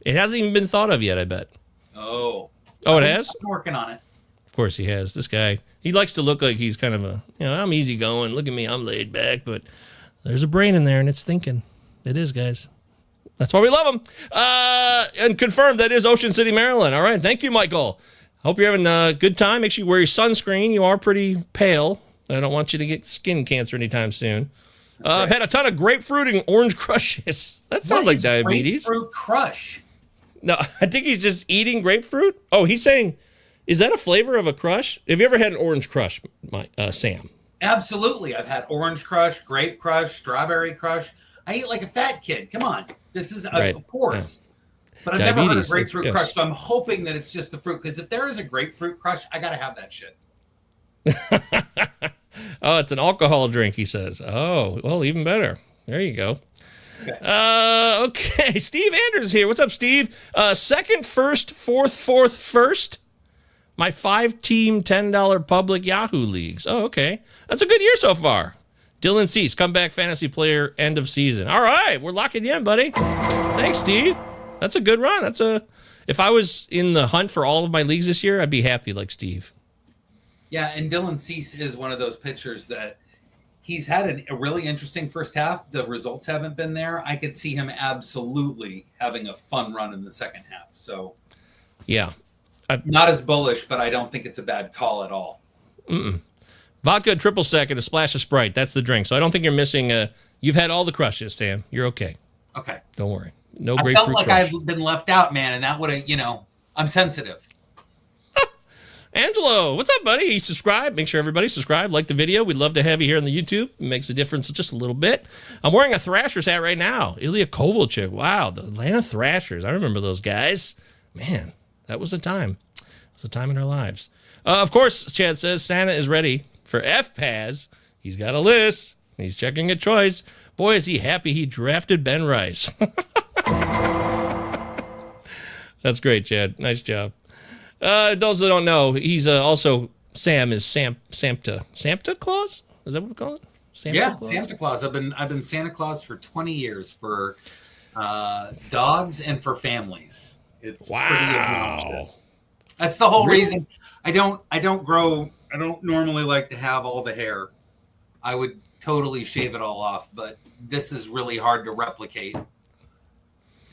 It hasn't even been thought of yet, I bet. Oh, it has? I'm working on it. Of course he has. This guy, he likes to look like he's kind of I'm easygoing. Look at me, I'm laid back, but there's a brain in there, and it's thinking. It is, guys. That's why we love him. And confirmed, that is Ocean City, Maryland. All right, thank you, Michael. Hope you're having a good time. Make sure you wear your sunscreen. You are pretty pale. I don't want you to get skin cancer anytime soon. I've had a ton of grapefruit and orange crushes. That sounds like diabetes. Grapefruit Crush. No, I think he's just eating grapefruit. Oh, he's saying, is that a flavor of a crush? Have you ever had an orange crush, Sam? Absolutely. I've had orange crush, grape crush, strawberry crush. I eat like a fat kid. Come on. This is, right. Of course. Yeah. But I've Diabetes, never heard of grapefruit yes. crush, so I'm hoping that it's just the fruit. Because if there is a grapefruit crush, I got to have that shit. Oh, it's an alcohol drink, he says. Oh, well, even better. There you go. Okay. Steve Anders here. What's up, Steve? Second, first, fourth, first. My 5-team $10 public Yahoo leagues. Oh, okay. That's a good year so far. Dylan Cease, comeback fantasy player, end of season. All right, we're locking you in, buddy. Thanks, Steve. That's a good run. If I was in the hunt for all of my leagues this year, I'd be happy like Steve. Yeah, and Dylan Cease is one of those pitchers that he's had a really interesting first half. The results haven't been there. I could see him absolutely having a fun run in the second half. So, yeah. Not as bullish, but I don't think it's a bad call at all. Vodka, triple sec, and a splash of Sprite. That's the drink. So I don't think you're missing you've had all the crushes, Sam. You're okay. Okay. Don't worry. No I grapefruit felt like crush. I've been left out, man, and that would have, I'm sensitive. Angelo, what's up, buddy? You subscribe. Make sure everybody subscribe. Like the video. We'd love to have you here on the YouTube. It makes a difference just a little bit. I'm wearing a Thrashers hat right now. Ilya Kovalchuk. Wow, the Atlanta Thrashers. I remember those guys. Man, that was a time. It was a time in our lives. Of course, Chad says Santa is ready for FPAS. He's got a list. He's checking a choice. Boy, is he happy he drafted Ben Rice. That's great, Chad. Nice job. Those that don't know, he's also Sam is Santa Claus? Is that what we call it? Santa Claus. I've been Santa Claus for 20 years for dogs and for families. It's pretty obnoxious. That's the whole reason I don't normally like to have all the hair. I would totally shave it all off, but this is really hard to replicate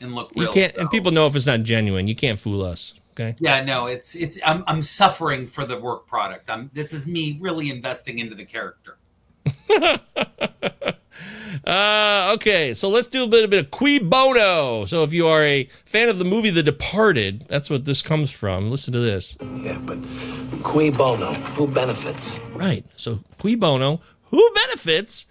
and look real. You can't, and people know if it's not genuine. You can't fool us. Okay. Yeah, no, I'm suffering for the work product. This is me really investing into the character. Okay, so let's do a bit of Qui Bono. So if you are a fan of the movie The Departed, that's what this comes from. Listen to this. Yeah, but Qui Bono, who benefits? Right. So Qui Bono, who benefits?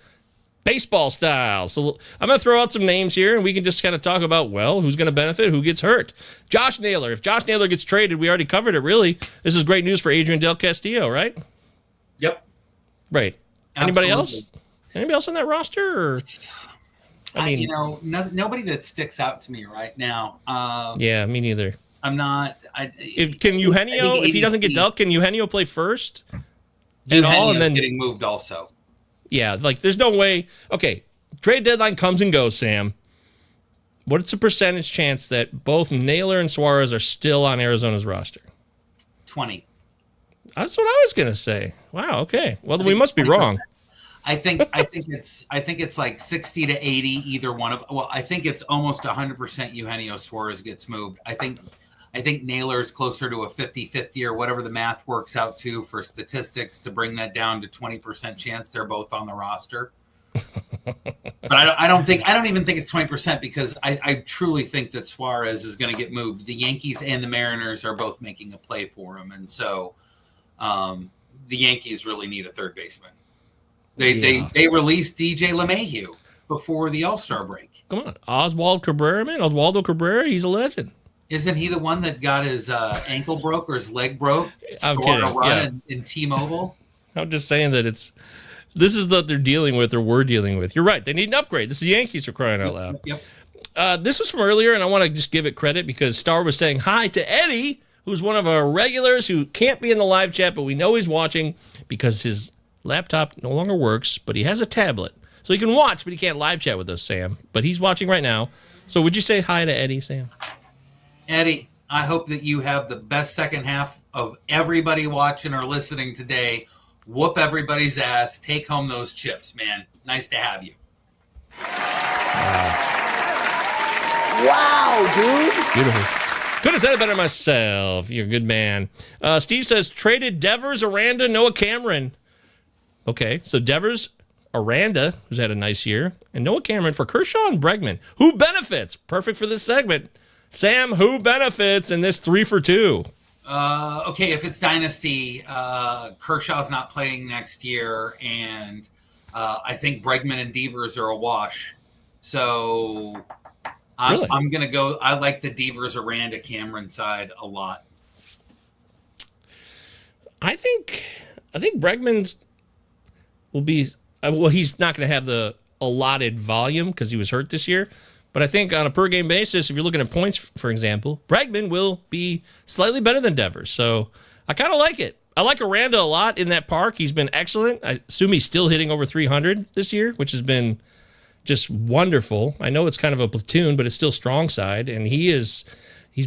Baseball style. So I'm going to throw out some names here, and we can just kind of talk about, who's going to benefit, who gets hurt. Josh Naylor. If Josh Naylor gets traded, we already covered it, really. This is great news for Adrien Del Castillo, right? Yep. Right. Anybody Absolutely. else? Anybody else on that roster? Or I mean, nobody that sticks out to me right now. Yeah, me neither. I'm not. Can Eugenio, if he doesn't get dealt, can Eugenio play first? Eugenio's and then getting moved also. Yeah, like there's no way. Okay, trade deadline comes and goes, Sam. What's the percentage chance that both Naylor and Suarez are still on Arizona's roster? 20. That's what I was gonna say. Wow. Okay. Well, we must be wrong. I think it's like 60 to 80 either one of. Well, I think it's almost 100% Eugenio Suarez gets moved. I think Naylor's closer to a 50-50 or whatever the math works out to for statistics to bring that down to 20% chance they're both on the roster. But I don't even think it's 20% because I truly think that Suarez is going to get moved. The Yankees and the Mariners are both making a play for him, and so the Yankees really need a third baseman. They released DJ LeMahieu before the All-Star break. Come on, Oswaldo Cabrera, he's a legend. Isn't he the one that got his ankle broke or his leg broke? I'm kidding. A run in T-Mobile. I'm just saying that this is what they're dealing with or we're dealing with. You're right. They need an upgrade. This is the Yankees for crying out loud. Yep. This was from earlier, and I want to just give it credit because Star was saying hi to Eddie, who's one of our regulars who can't be in the live chat, but we know he's watching because his laptop no longer works, but he has a tablet. So he can watch, but he can't live chat with us, Sam. But he's watching right now. So would you say hi to Eddie, Sam? Eddie, I hope that you have the best second half of everybody watching or listening today. Whoop everybody's ass. Take home those chips, man. Nice to have you. Wow, dude. Beautiful. Could have said it better myself. You're a good man. Steve says, traded Devers, Aranda, Noah Cameron. Okay, so Devers, Aranda, who's had a nice year, and Noah Cameron for Kershaw and Bregman. Who benefits? Perfect for this segment. Sam, who benefits in this 3-for-2? Okay, if it's Dynasty, Kershaw's not playing next year, and I think Bregman and Devers are a wash. So I'm going to go. I like the Devers, Aranda, Cameron side a lot. I think Bregman's will be. Well, he's not going to have the allotted volume because he was hurt this year. But I think on a per-game basis, if you're looking at points, for example, Bregman will be slightly better than Devers. So I kind of like it. I like Aranda a lot in that park. He's been excellent. I assume he's still hitting over 300 this year, which has been just wonderful. I know it's kind of a platoon, but it's still strong side. And he's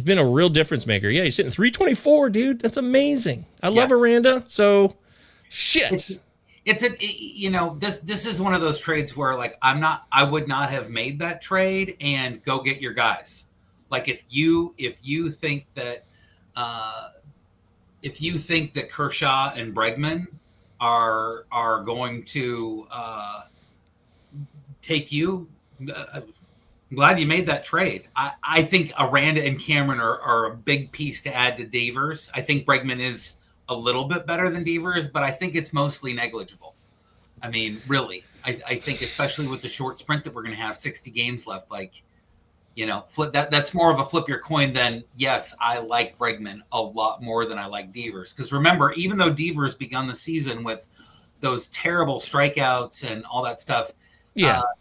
been a real difference maker. Yeah, he's hitting 324, dude. That's amazing. I love Aranda. So, shit. This is one of those trades where like I would not have made that trade and go get your guys. Like if you think that Kershaw and Bregman are going to take you, I'm glad you made that trade. I think Aranda and Cameron are a big piece to add to Devers. I think Bregman is a little bit better than Devers, but I think it's mostly negligible. I mean, really, I think especially with the short sprint that we're going to have 60 games left, like, flip that's more of a flip your coin than, yes, I like Bregman a lot more than I like Devers. Because remember, even though Devers begun the season with those terrible strikeouts and all that stuff,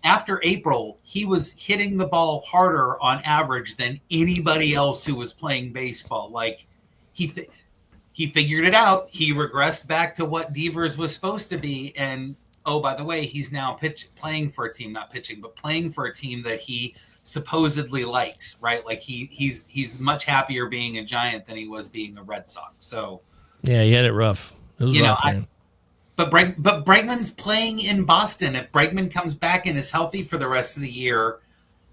after April, he was hitting the ball harder on average than anybody else who was playing baseball. Like, he figured it out. He regressed back to what Devers was supposed to be. And, oh, by the way, he's now playing for a team, not pitching, but playing for a team that he supposedly likes, right? Like he's much happier being a Giant than he was being a Red Sox. So, yeah, he had it rough. It was rough, man. But Bregman's playing in Boston. If Bregman comes back and is healthy for the rest of the year,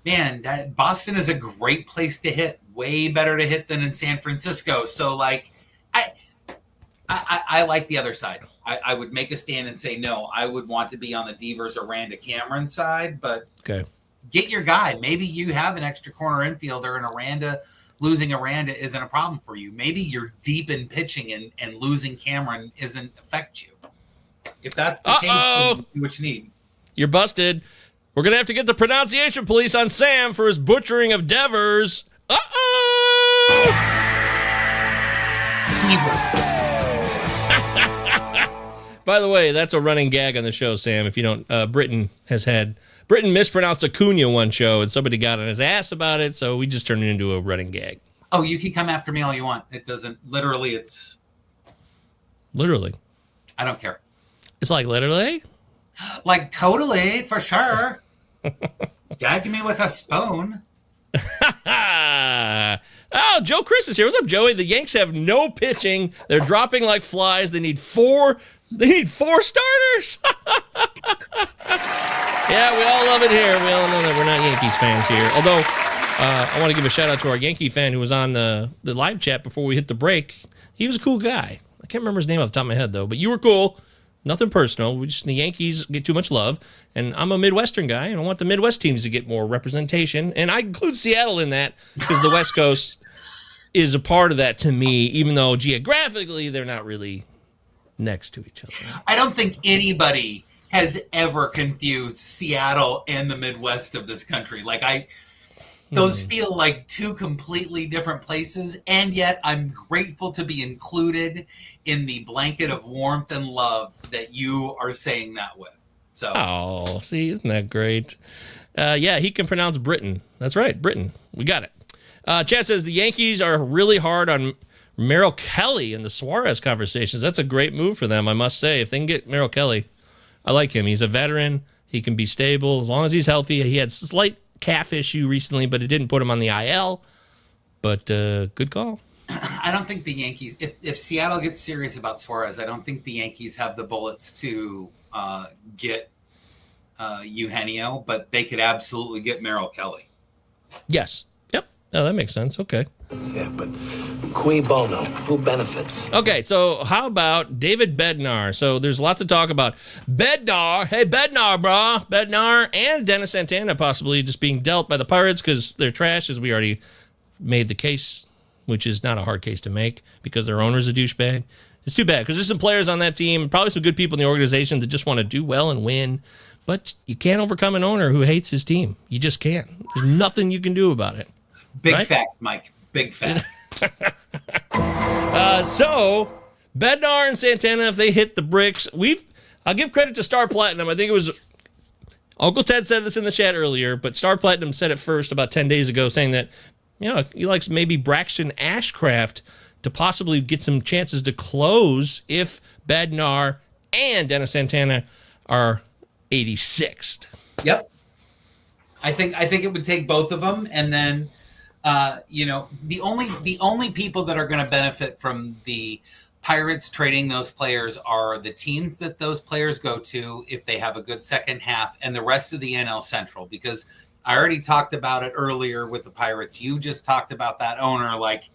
man, that Boston is a great place to hit. Way better to hit than in San Francisco. So, like, I like the other side. I would make a stand and say, no, I would want to be on the Devers, Aranda, Cameron side, but get your guy. Maybe you have an extra corner infielder and losing Aranda isn't a problem for you. Maybe you're deep in pitching and losing Cameron doesn't affect you. If that's the case, what you need. You're busted. We're going to have to get the pronunciation police on Sam for his butchering of Devers. By the way, that's a running gag on the show, Sam. If you don't, Britain mispronounced Acuna one show, and somebody got on his ass about it, so we just turned it into a running gag. Oh, you can come after me all you want. It doesn't, literally, it's... Literally. I don't care. It's like literally? Like totally, for sure. Gag me with a spoon. Oh, Joe Chris is here. What's up, Joey? The Yanks have no pitching. They're dropping like flies. They need four starters. Yeah, we all love it here. We all know that we're not Yankees fans here. Although, I want to give a shout out to our Yankee fan who was on the live chat before we hit the break. He was a cool guy. I can't remember his name off the top of my head, though. But you were cool. Nothing personal. The Yankees get too much love. And I'm a Midwestern guy, and I want the Midwest teams to get more representation. And I include Seattle in that because the West Coast is a part of that to me, even though geographically they're not really next to each other. I don't think anybody has ever confused Seattle and the Midwest of this country. Like those feel like two completely different places, and yet I'm grateful to be included in the blanket of warmth and love that you are saying that with. So, oh, see, isn't that great? Yeah, he can pronounce Britain. That's right, Britain. We got it. Chad says the Yankees are really hard on Mel Kelly in the Suarez conversations. That's a great move for them, I must say. If they can get Mel Kelly, I like him. He's a veteran. He can be stable as long as he's healthy. He had slight calf issue recently, but it didn't put him on the IL. But good call. I don't think the Yankees, if Seattle gets serious about Suarez, I don't think the Yankees have the bullets to get Eugenio, but they could absolutely get Mel Kelly. Yes. Yep. Oh, that makes sense. Okay. Yeah, but cui bono? Who benefits? Okay, so how about David Bednar? So there's lots of talk about Bednar. Hey, Bednar, brah. Bednar and Dennis Santana possibly just being dealt by the Pirates because they're trash, as we already made the case, which is not a hard case to make because their owner's a douchebag. It's too bad because there's some players on that team, probably some good people in the organization that just want to do well and win, but you can't overcome an owner who hates his team. You just can't. There's nothing you can do about it. Big right? facts, Mike. Big facts. So Bednar and Santana, if they hit the bricks, I'll give credit to Star Platinum. I think it was Uncle Ted said this in the chat earlier, but Star Platinum said it first about 10 days ago, saying that he likes maybe Braxton Ashcraft to possibly get some chances to close if Bednar and Dennis Santana are 86th. Yep. I think it would take both of them, and then the only people that are going to benefit from the Pirates trading those players are the teams that those players go to if they have a good second half, and the rest of the NL Central, because I already talked about it earlier with the Pirates. You just talked about that owner. Like,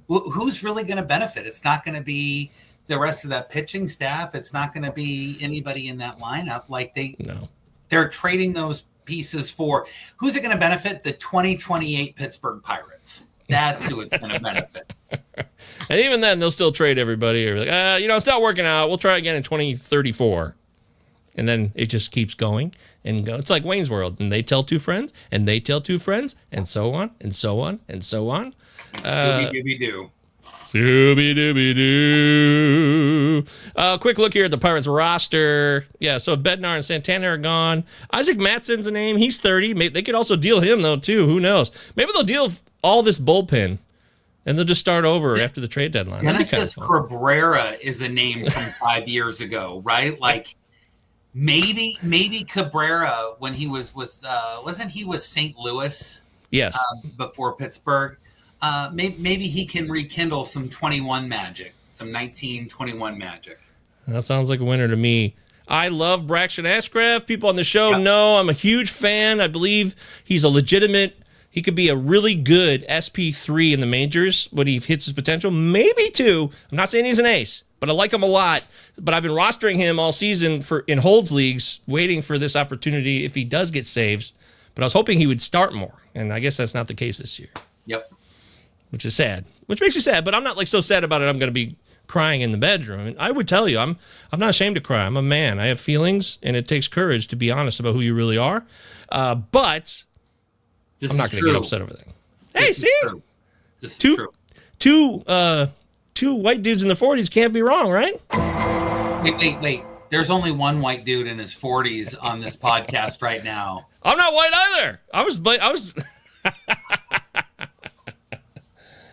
who's really going to benefit? It's not going to be the rest of that pitching staff. It's not going to be anybody in that lineup. Like they're trading those pieces for. Who's it going to benefit? The 2028 Pittsburgh Pirates. That's who it's going to benefit. And even then, they'll still trade everybody. Or like, it's not working out. We'll try again in 2034. And then it just keeps going and go. It's like Wayne's World. And they tell two friends, and they tell two friends, and so on, and so on, and so on. Scooby-Dooby-Doo. Scooby-Dooby-Doo. Quick look here at the Pirates roster. Yeah, so Bednar and Santana are gone. Isaac Matsson's a name. He's 30. Maybe they could also deal him, though, too. Who knows? Maybe they'll deal all this bullpen, and they'll just start over after the trade deadline. Genesis Cabrera is a name from 5 years ago, right? Like, maybe Cabrera, when he was with, wasn't he with St. Louis? Yes. Before Pittsburgh. Maybe he can rekindle some 21 magic, some 1921 magic. That sounds like a winner to me. I love Braxton Ashcraft. People on the show know I'm a huge fan. I believe he's a legitimate. He could be a really good SP3 in the majors when he hits his potential. Maybe 2. I'm not saying he's an ace, but I like him a lot. But I've been rostering him all season in holds leagues, waiting for this opportunity if he does get saves. But I was hoping he would start more, and I guess that's not the case this year. Yep. Which is sad. Which makes you sad, but I'm not like so sad about it I'm going to be crying in the bedroom. And I would tell you, I'm not ashamed to cry. I'm a man. I have feelings, and it takes courage to be honest about who you really are. But I'm not going to get upset over that. Hey, see? This is true. Two white dudes in the 40s can't be wrong, right? Wait. There's only one white dude in his 40s on this podcast right now. I'm not white either. I was.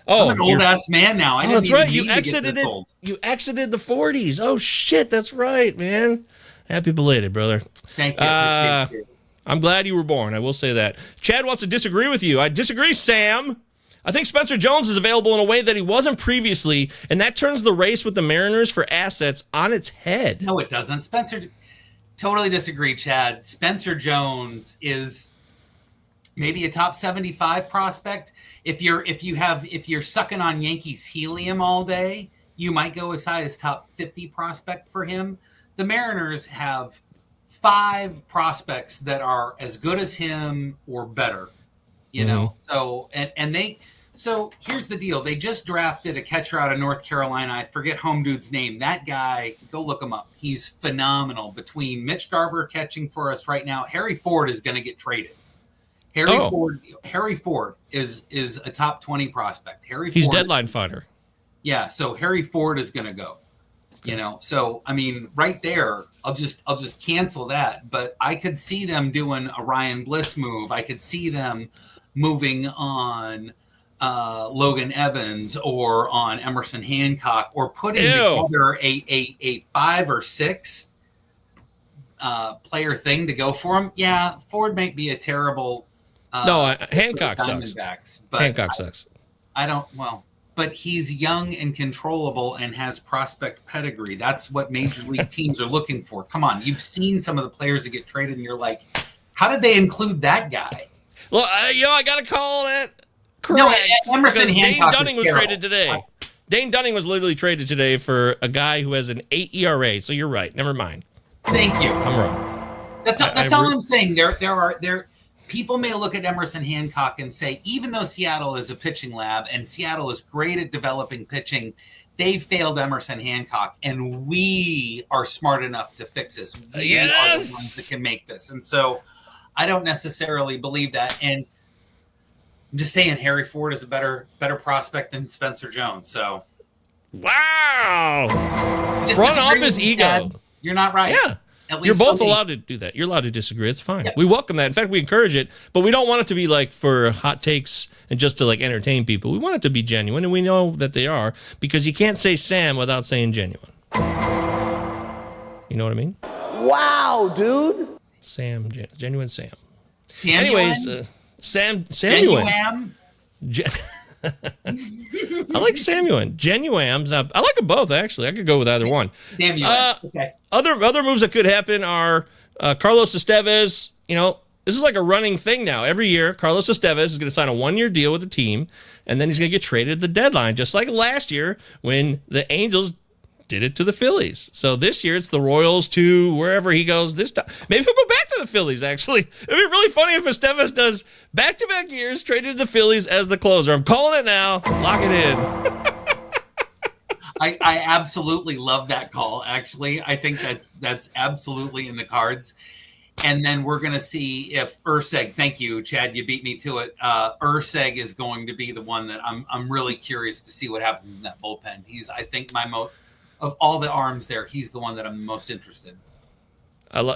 I'm an old ass man now. That's right. You exited it. You exited the 40s. Oh shit, that's right, man. Happy belated, brother. Thank you. Appreciate it. I'm glad you were born. I will say that. Chad wants to disagree with you. I disagree, Sam. I think Spencer Jones is available in a way that he wasn't previously, and that turns the race with the Mariners for assets on its head. No, it doesn't. Totally disagree, Chad. Spencer Jones is maybe a top 75 prospect. If you're sucking on Yankees helium all day, you might go as high as top 50 prospect for him. The Mariners have 5 prospects that are as good as him or better. You know, so here's the deal. They just drafted a catcher out of North Carolina. I forget home dude's name. That guy, go look him up. He's phenomenal. Between Mitch Garver catching for us right now, Harry Ford is going to get traded. Harry Ford is a top 20 prospect. He's deadline fighter. Yeah, so Harry Ford is going to go. You know, so I mean, right there, I'll just cancel that. But I could see them doing a Ryan Bliss move. I could see them moving on Logan Evans or on Emerson Hancock, or putting together a 5 or 6 player thing to go for him. Yeah, Ford might be a terrible. Hancock sucks. But Hancock sucks. But he's young and controllable and has prospect pedigree. That's what major league teams are looking for. Come on, you've seen some of the players that get traded, and you're like, how did they include that guy? Well, I got to call that correct. No, Emerson Hancock Dane Dunning was traded today. Dane Dunning was literally traded today for a guy who has an 8 ERA. So you're right. Never mind. Thank you. I'm wrong. That's all I'm saying. There. People may look at Emerson Hancock and say, even though Seattle is a pitching lab and Seattle is great at developing pitching, they failed Emerson Hancock, and we are smart enough to fix this. We are the ones that can make this. And so I don't necessarily believe that. And I'm just saying Harry Ford is a better prospect than Spencer Jones. So wow. Run off his ego. Dad. You're not right. Yeah. You're both allowed to do that. You're allowed to disagree. It's fine. Yep. We welcome that. In fact, we encourage it, but we don't want it to be like for hot takes and just to like entertain people. We want it to be genuine, and we know that they are, because you can't say Sam without saying genuine. You know what I mean? Wow, dude. Sam, genuine Sam. Anyways, Samuel. I like Samuel. Genuine. I like them both, actually. I could go with either one. Samuel. Okay. Other moves that could happen are Carlos Estevez. You know, this is like a running thing now. Every year, Carlos Estevez is going to sign a 1-year deal with the team, and then he's going to get traded at the deadline, just like last year when the Angels did it to the Phillies. So this year it's the Royals to wherever he goes this time. Maybe he'll go back to the Phillies, actually. It'd be really funny if Estevez does back-to-back years, traded to the Phillies as the closer. I'm calling it now. Lock it in. I absolutely love that call, actually. I think that's absolutely in the cards. And then we're going to see if Urseg, thank you, Chad, you beat me to it. Urseg is going to be the one that I'm really curious to see what happens in that bullpen. He's, I think, of all the arms there, he's the one that I'm most interested. I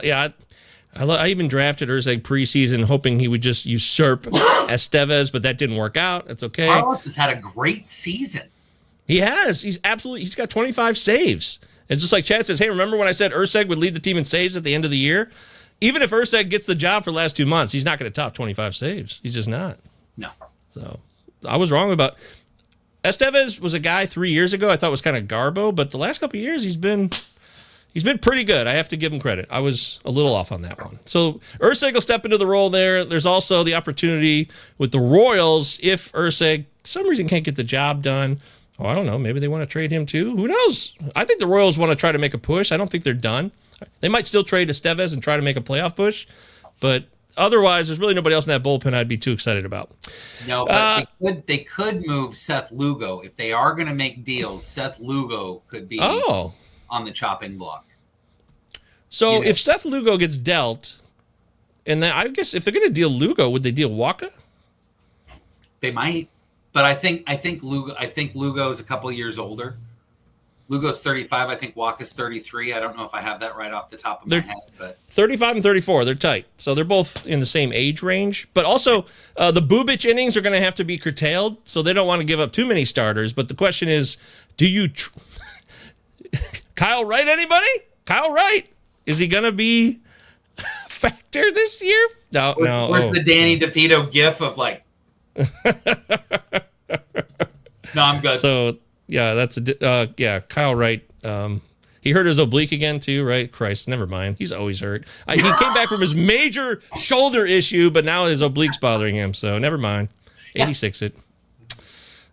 even drafted Urseg preseason, hoping he would just usurp Estevez, but that didn't work out. It's okay. Carlos has had a great season. He has. He's got 25 saves. It's just like Chad says, hey, remember when I said Urseg would lead the team in saves at the end of the year? Even if Urseg gets the job for the last 2 months, he's not going to top 25 saves. He's just not. No. So I was wrong about Estevez. Was a guy 3 years ago I thought was kind of garbo, but the last couple of years he's been pretty good. I have to give him credit. I was a little off on that one. So Urseg will step into the role there. There's also the opportunity with the Royals if Urseg for some reason can't get the job done. Oh, I don't know. Maybe they want to trade him too. Who knows? I think the Royals want to try to make a push. I don't think they're done. They might still trade Estevez and try to make a playoff push, but otherwise, there's really nobody else in that bullpen I'd be too excited about. No, but they could move Seth Lugo. If they are going to make deals, Seth Lugo could be on the chopping block. So if Seth Lugo gets dealt, and then I guess if they're going to deal Lugo, would they deal Waka? They might. But I think Lugo is a couple of years older. Lugo's 35. I think Waka's 33. I don't know if I have that right off the top of my head, but 35 and 34, they're tight. So they're both in the same age range. But also, the Bubich innings are going to have to be curtailed, so they don't want to give up too many starters. But the question is, do you... Kyle Wright, anybody? Kyle Wright. Is he going to be a factor this year? No. Where's the Danny DeVito gif of like... No, I'm good. So... Yeah, that's Kyle Wright. He hurt his oblique again too, right? Christ, never mind. He's always hurt. He came back from his major shoulder issue, but now his oblique's bothering him. So never mind. 86 it.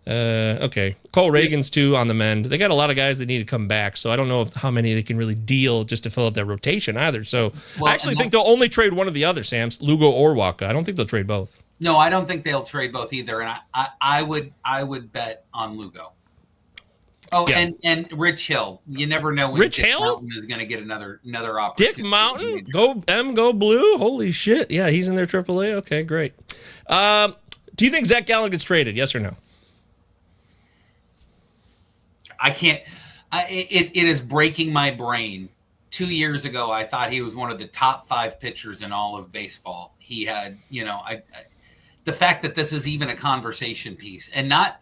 Okay. Cole Reagan's too on the mend. They got a lot of guys that need to come back, so I don't know how many they can really deal just to fill up that rotation either. So I actually think they'll only trade one of the other, Sam, Lugo or Waka. I don't think they'll trade both. No, I don't think they'll trade both either, and I would bet on Lugo. Oh, yeah. and Rich Hill. You never know when Rich Dick Hill Mountain is going to get another opportunity. Dick Mountain? Go Blue? Holy shit. Yeah, he's in their AAA. Okay, great. Do you think Zach Gallen gets traded? Yes or no? I can't. It is breaking my brain. 2 years ago, I thought he was one of the top 5 pitchers in all of baseball. He had, the fact that this is even a conversation piece and not.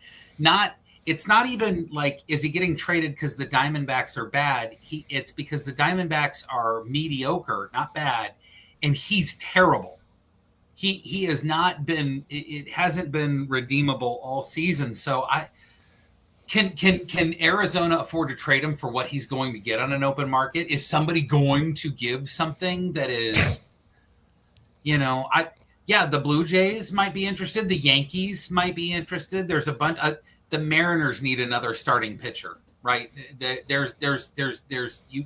It's not even like, is he getting traded because the Diamondbacks are bad? It's because the Diamondbacks are mediocre, not bad, and he's terrible. He has not been. It hasn't been redeemable all season. So can Arizona afford to trade him for what he's going to get on an open market? Is somebody going to give something that is, the Blue Jays might be interested. The Yankees might be interested. There's a bunch. The Mariners need another starting pitcher, right?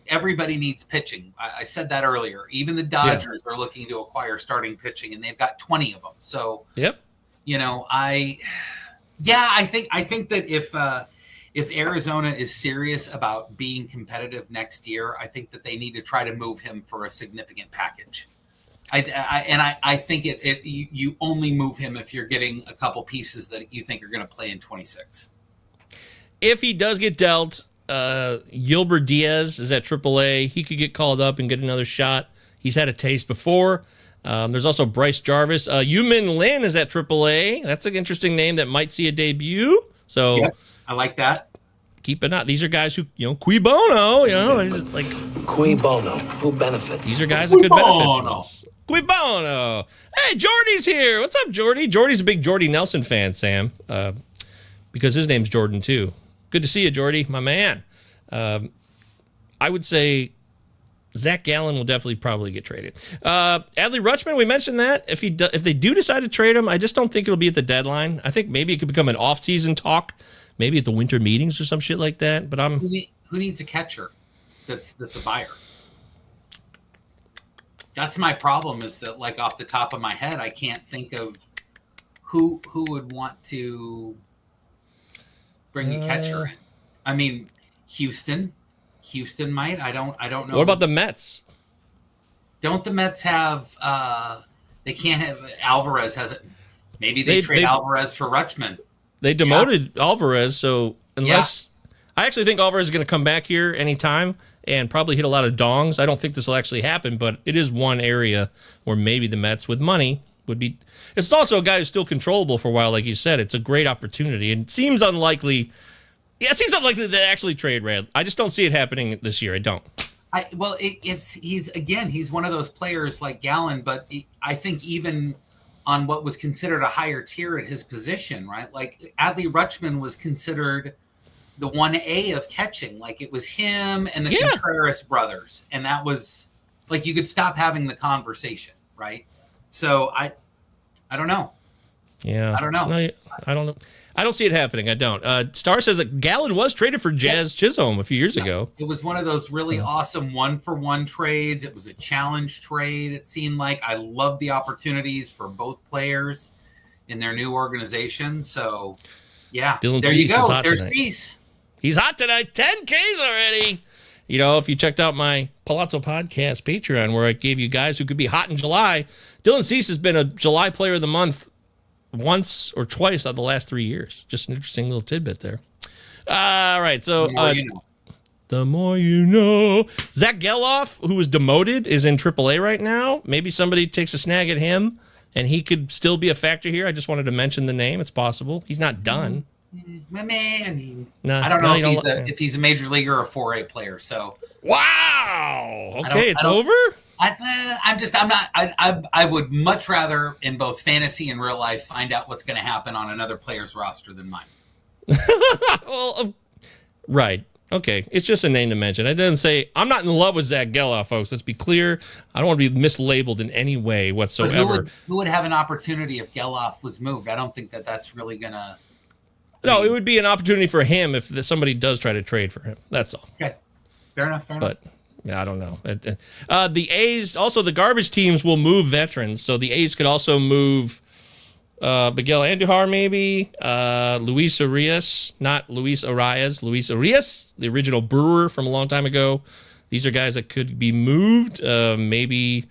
Everybody needs pitching. I said that earlier. Even the Dodgers are looking to acquire starting pitching, and they've got 20 of them. So, yep. I think that if Arizona is serious about being competitive next year, I think that they need to try to move him for a significant package. I think you only move him if you're getting a couple pieces that you think are going to play in 26. If he does get dealt, Gilbert Diaz is at AAA. He could get called up and get another shot. He's had a taste before. There's also Bryce Jarvis. Yumin Lin is at AAA. That's an interesting name that might see a debut. So yep, I like that. Keep it up. These are guys who, Cui Bono, just like Cui Bono, who benefits. These are guys that could benefit from us. Cui Bono. Hey, Jordy's here. What's up, Jordy? Jordy's a big Jordy Nelson fan, Sam, because his name's Jordan, too. Good to see you, Jordy, my man. I would say Zach Gallen will definitely probably get traded. Adley Rutman, we mentioned that. If they do decide to trade him, I just don't think it'll be at the deadline. I think maybe it could become an off-season talk, maybe at the winter meetings or some shit like that. But who needs a catcher that's a buyer? That's my problem, is that, like, off the top of my head, I can't think of who would want to bring a catcher in. I mean, Houston might. I don't know. What about the Mets? Don't the Mets have? They can't have Alvarez. Has it? Maybe they trade Alvarez for Rutman. They demoted Alvarez, so unless I actually think Alvarez is going to come back here anytime and probably hit a lot of dongs. I don't think this will actually happen, but it is one area where maybe the Mets with money would be. It's also a guy who's still controllable for a while, like you said. It's a great opportunity, and it seems unlikely. Yeah, it seems unlikely to actually trade Rad. I just don't see it happening this year. I don't. He's one of those players like Gallen, but I think even on what was considered a higher tier at his position, right? Like Adley Rutman was considered the 1A of catching. Like it was him and the Contreras brothers. And that was like, you could stop having the conversation, right? So I don't know. Yeah. I don't know. No, I don't know. I don't see it happening. I don't. Star says that Gallen was traded for Jazz Chisholm a few years ago. It was one of those really awesome 1-for-1 trades. It was a challenge trade. It seemed like I loved the opportunities for both players in their new organization. So, yeah, Dylan there Cease you go. Is hot There's tonight. Cease. He's hot tonight. 10 Ks already. You know, if you checked out my Pallazzo Podcast Patreon, where I gave you guys who could be hot in July, Dylan Cease has been a July Player of the Month once or twice out of the last 3 years. Just an interesting little tidbit there. All right, so The more you know. Zach Geloff, who was demoted, is in AAA right now. Maybe somebody takes a snag at him, and he could still be a factor here. I just wanted to mention the name. It's possible. He's not done. I don't know if he's a major leaguer or 4A player. So wow. Okay, it's over. I would much rather in both fantasy and real life find out what's going to happen on another player's roster than mine. Well, right. Okay. It's just a name to mention. It doesn't say I'm not in love with Zach Geloff, folks. Let's be clear. I don't want to be mislabeled in any way whatsoever. Who would have an opportunity if Geloff was moved? I don't think that's really going to. No, it would be an opportunity for him if somebody does try to trade for him. That's all. Okay. Fair enough. But yeah, I don't know. The A's, also the garbage teams will move veterans. So the A's could also move Miguel Andujar, maybe. Luis Arias, not Luis Arias. Luis Arias, the original Brewer from a long time ago. These are guys that could be moved. Maybe,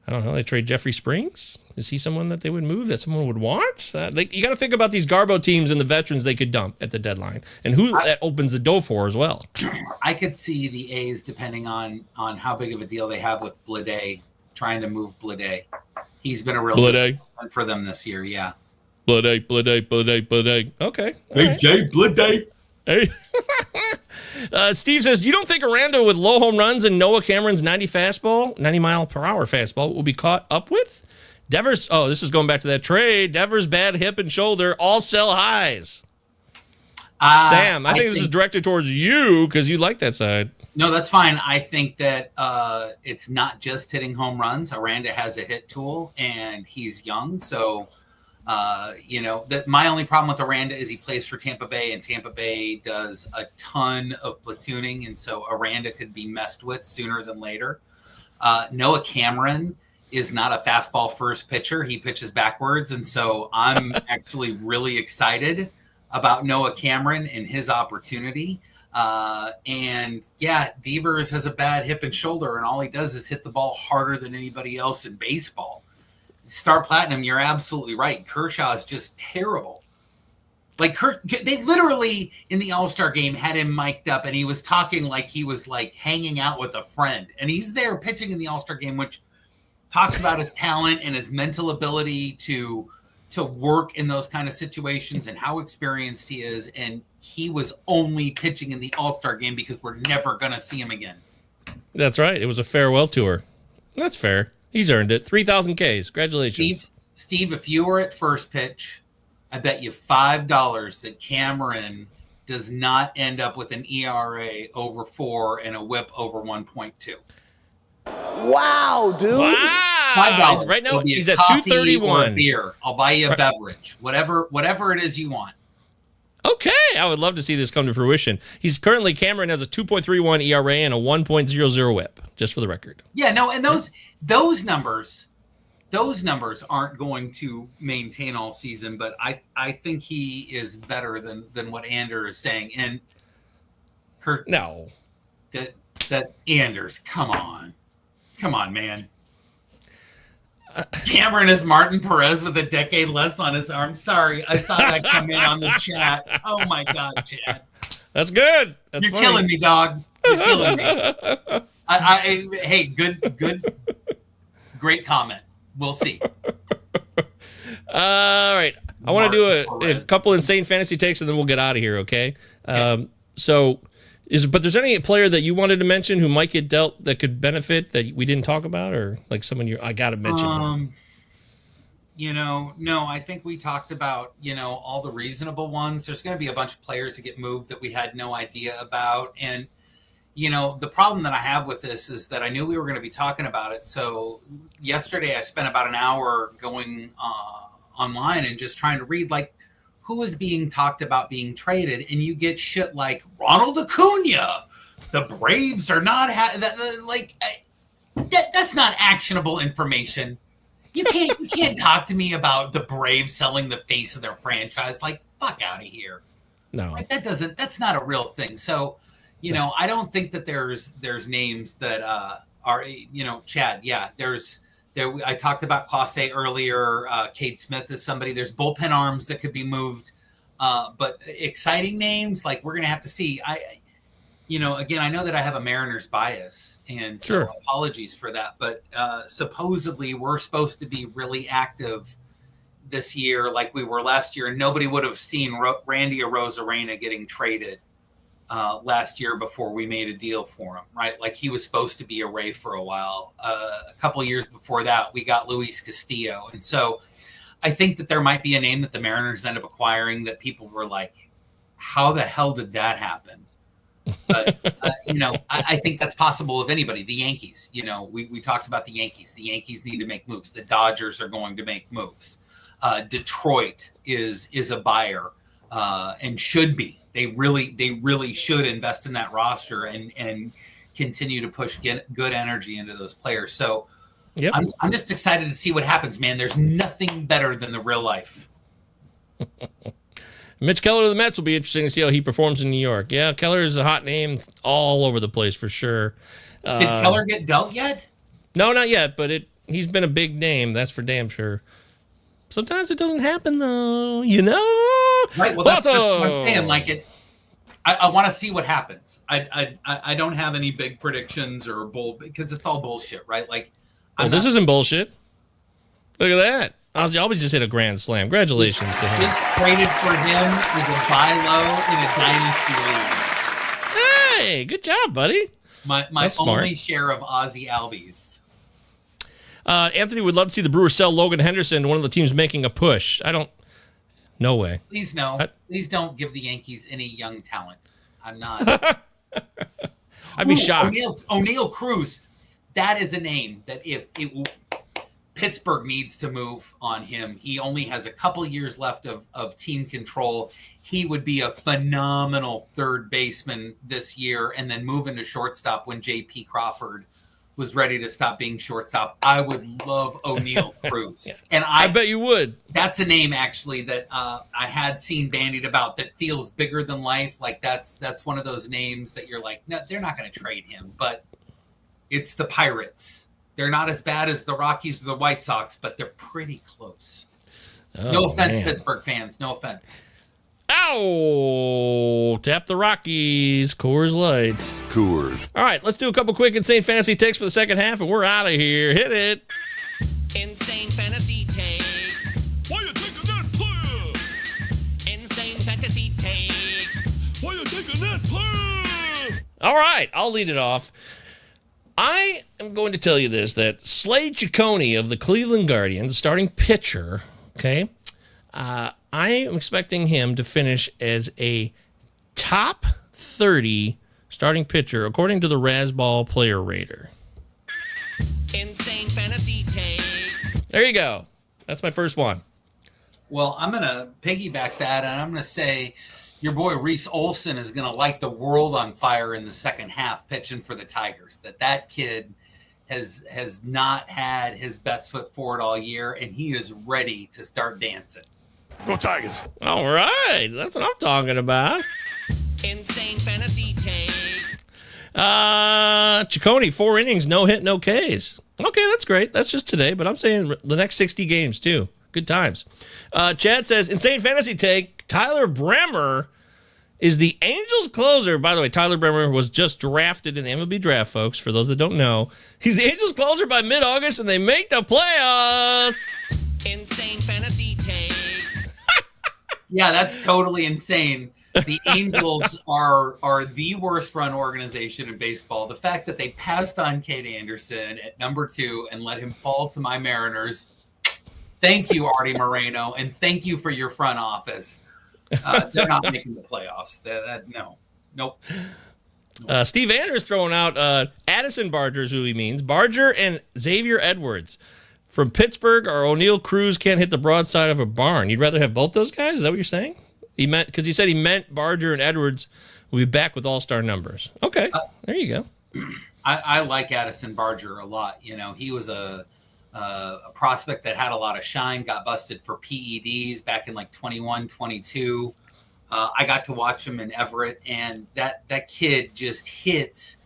I don't know, they trade Jeffrey Springs. Is he someone that they would move, that someone would want? You got to think about these Garbo teams and the veterans they could dump at the deadline, and who that opens the door for as well. I could see the A's, depending on how big of a deal they have with Blade, trying to move Blade. He's been a real disappointment for them this year, yeah. Blade. Okay. Hey, Jay, Blade. Hey. Steve says, you don't think Aranda with low home runs and Noah Cameron's 90 mile per hour fastball will be caught up with? Devers, this is going back to that trade. Devers, bad hip and shoulder, all sell highs. Sam, I think this is directed towards you because you like that side. No, that's fine. I think that it's not just hitting home runs. Aranda has a hit tool, and he's young. So, that my only problem with Aranda is he plays for Tampa Bay, and Tampa Bay does a ton of platooning, and so Aranda could be messed with sooner than later. Noah Cameron is not a fastball first pitcher. He pitches backwards. And so I'm actually really excited about Noah Cameron and his opportunity. And yeah, Devers has a bad hip and shoulder, and all he does is hit the ball harder than anybody else in baseball. Star Platinum, you're absolutely right. Kershaw is just terrible. Like they literally in the All-Star game had him mic'd up, and he was talking like he was like hanging out with a friend, and he's there pitching in the All-Star game, which talks about his talent and his mental ability to work in those kind of situations and how experienced he is. And he was only pitching in the All-Star game because we're never going to see him again. That's right. It was a farewell tour. That's fair. He's earned it. 3,000 Ks. Congratulations. Steve, if you were at first pitch, I bet you $5 that Cameron does not end up with an ERA over 4 and a whip over 1.2. Wow, dude. Wow. $5. Right now, he's at coffee 231. or a beer. I'll buy you a beverage. Whatever it is you want. Okay. I would love to see this come to fruition. Cameron has a 2.31 ERA and a 1.00 whip, just for the record. Yeah, no, and those numbers aren't going to maintain all season, but I think he is better than what Anders is saying. And no. That Anders, come on, man. Cameron is Martin Perez with a decade less on his arm. Sorry, I saw that come in on the chat. Oh my God, Chad. That's good. You're killing me, dog. You're killing me. Hey, good, great comment. We'll see. All right. I want to do a couple insane fantasy takes, and then we'll get out of here, okay? But there's any player that you wanted to mention who might get dealt that could benefit that we didn't talk about, or like someone I got to mention? No, I think we talked about, all the reasonable ones. There's going to be a bunch of players that get moved that we had no idea about. And, the problem that I have with this is that I knew we were going to be talking about it. So yesterday I spent about an hour going online and just trying to read, like, who is being talked about being traded, and you get shit like Ronald Acuna. The Braves are not that's not actionable information. You can't talk to me about the Braves selling the face of their franchise. Like, fuck out of here. No, like, that's not a real thing. So, I don't think that there's names that are Chad. Yeah, I talked about Claus earlier. Cade Smith is somebody. There's bullpen arms that could be moved. But exciting names, like, we're going to have to see. again, I know that I have a Mariners bias, and so apologies for that. But supposedly we're supposed to be really active this year like we were last year, and nobody would have seen Randy Arozarena getting traded last year before we made a deal for him, right? Like he was supposed to be a Ray for a while. A couple of years before that, we got Luis Castillo. And so I think that there might be a name that the Mariners end up acquiring that people were like, how the hell did that happen? But, I think that's possible of anybody. The Yankees, we talked about the Yankees. The Yankees need to make moves. The Dodgers are going to make moves. Detroit is a buyer and should be. They really should invest in that roster and continue to push good energy into those players. So I'm just excited to see what happens, man. There's nothing better than the real life. Mitch Keller of the Mets will be interesting to see how he performs in New York. Yeah, Keller is a hot name all over the place for sure. Did Keller get dealt yet? No, not yet, but he's been a big name. That's for damn sure. Sometimes it doesn't happen, though, Right, well, that's what I'm saying. Like I want to see what happens. I don't have any big predictions or because it's all bullshit, right? Like, this isn't bullshit. Look at that. I always just hit a grand slam. Congratulations to him. Just traded for him as a buy low in a dynasty league. Hey, good job, buddy. My only share of Ozzy Albies. Anthony would love to see the Brewers sell Logan Henderson, one of the teams making a push. No way. Please no. Please don't give the Yankees any young talent. I'm not. I'd be shocked. O'Neal Cruz. That is a name that if Pittsburgh needs to move on him. He only has a couple years left of team control. He would be a phenomenal third baseman this year and then move into shortstop when J.P. Crawford was ready to stop being shortstop. I would love O'Neal Cruz. Yeah. And I bet you would. That's a name actually that I had seen bandied about that feels bigger than life. Like that's one of those names that you're like, no, they're not going to trade him, but it's the Pirates. They're not as bad as the Rockies or the White Sox, but they're pretty close. No offense, man. Pittsburgh fans. No offense. Ow! Tap the Rockies. Coors Light. Coors. All right, let's do a couple quick Insane Fantasy takes for the second half, and we're out of here. Hit it. Insane Fantasy takes. Why you taking that player? Insane Fantasy takes. Why you taking that player? All right, I'll lead it off. I am going to tell you this, that Slade Ciccone of the Cleveland Guardians, starting pitcher, okay, I am expecting him to finish as a top 30 starting pitcher, according to the Razzball Player Rater. Insane Fantasy takes. There you go. That's my first one. Well, I'm going to piggyback that, and I'm going to say your boy Reese Olson is going to light the world on fire in the second half pitching for the Tigers. That kid has not had his best foot forward all year, and he is ready to start dancing. Go Tigers. All right. That's what I'm talking about. Insane Fantasy takes. Ciccone, 4 innings, no hit, no Ks. Okay, that's great. That's just today, but I'm saying the next 60 games, too. Good times. Chad says, Insane Fantasy take, Tyler Bremer is the Angels closer. By the way, Tyler Bremer was just drafted in the MLB draft, folks, for those that don't know. He's the Angels closer by mid-August, and they make the playoffs. Insane Fantasy takes. Yeah, that's totally insane. The Angels are the worst run organization in baseball. The fact that they passed on Kate Anderson at number 2 and let him fall to my Mariners. Thank you, Artie Moreno, and thank you for your front office. They're not making the playoffs. No. Nope. Steve Anders throwing out Addison Barger is who he means. Barger and Xavier Edwards. From Pittsburgh or O'Neal Cruz can't hit the broadside of a barn. You'd rather have both those guys? Is that what you're saying? Because he said he meant Barger and Edwards will be back with all-star numbers. Okay, there you go. I like Addison Barger a lot. You know, he was a prospect that had a lot of shine, got busted for PEDs back in like 21, 22. I got to watch him in Everett, and that kid just hits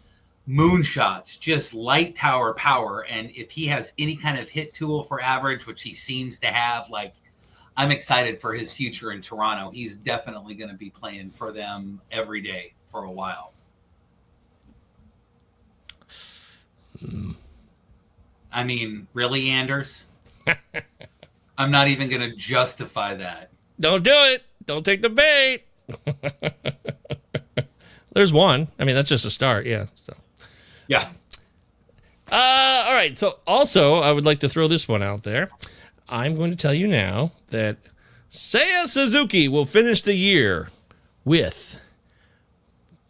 moonshots, just light tower power. And if he has any kind of hit tool for average, which he seems to have, like, I'm excited for his future in Toronto. He's definitely going to be playing for them every day for a while. I mean, really, Anders? I'm not even going to justify that. Don't do it. Don't take the bait. There's one. I mean, that's just a start. Yeah. So. Yeah. All right. So also, I would like to throw this one out there. I'm going to tell you now that Seiya Suzuki will finish the year with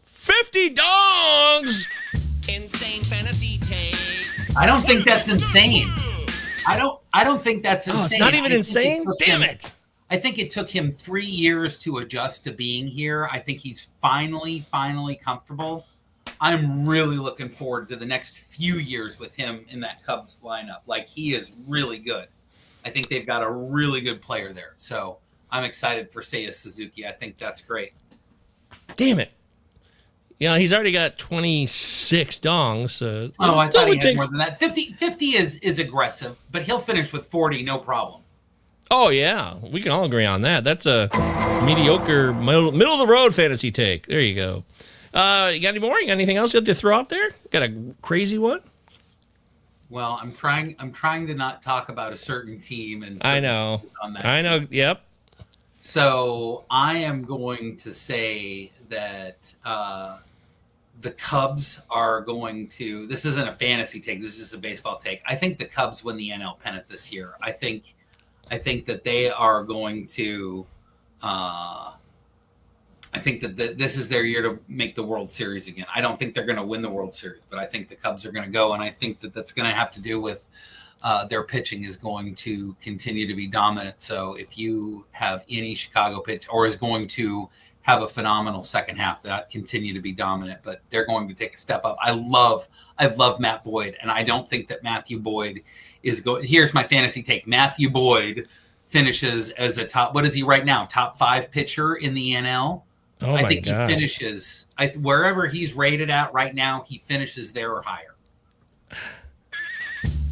50 dongs. Insane fantasy takes. I don't think that's insane. I don't think that's insane. Oh, it's not even insane? Damn it. I think it took him 3 years to adjust to being here. I think he's finally comfortable. I'm really looking forward to the next few years with him in that Cubs lineup. Like, he is really good. I think they've got a really good player there. So I'm excited for Seiya Suzuki. I think that's great. Damn it. Yeah, he's already got 26 dongs. I thought he had more than that. 50 is aggressive, but he'll finish with 40, no problem. Oh, yeah. We can all agree on that. That's a mediocre, middle of the road fantasy take. There you go. You got any more? You got anything else you have to throw out there? Got a crazy one? Well, I'm trying to not talk about a certain team. And I know. On that I know. Yep. So I am going to say that the Cubs are going to. This isn't a fantasy take. This is just a baseball take. I think the Cubs win the NL pennant this year. I think that they are going to. I think that this is their year to make the World Series again. I don't think they're going to win the World Series, but I think the Cubs are going to go, and I think that that's going to have to do with their pitching is going to continue to be dominant. So if you have any Chicago pitch or is going to have a phenomenal second half, that continue to be dominant, but they're going to take a step up. I love Matt Boyd, and I don't think that Matthew Boyd is going. Here's my fantasy take. Matthew Boyd finishes as a top. What is he right now? Top 5 pitcher in the NL. Oh, I think gosh. he finishes wherever he's rated at right now. He finishes there or higher.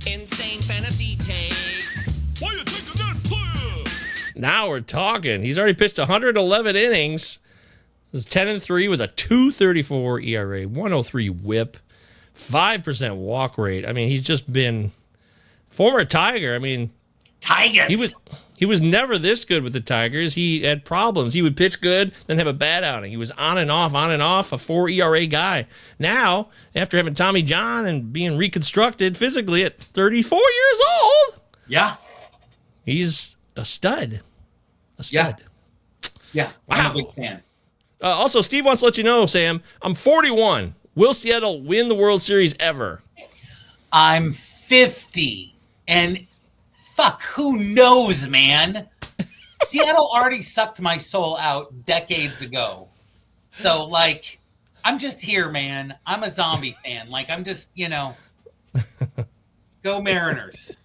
Insane fantasy takes. Why you taking that player? Now we're talking. He's already pitched 111 innings. He's 10-3 with a 2.34 ERA, 103 WHIP, 5% walk rate. I mean, he's just been former Tiger. I mean, Tigers. He was never this good with the Tigers. He had problems. He would pitch good, then have a bad outing. He was on and off, a 4 ERA guy. Now, after having Tommy John and being reconstructed physically at 34 years old, yeah, he's a stud. Yeah. Wow. I'm a big fan. Also, Steve wants to let you know, Sam, I'm 41. Will Seattle win the World Series ever? I'm 50, and fuck, who knows, man? Seattle already sucked my soul out decades ago. So, like, I'm just here, man. I'm a zombie fan. Like, I'm just, go Mariners.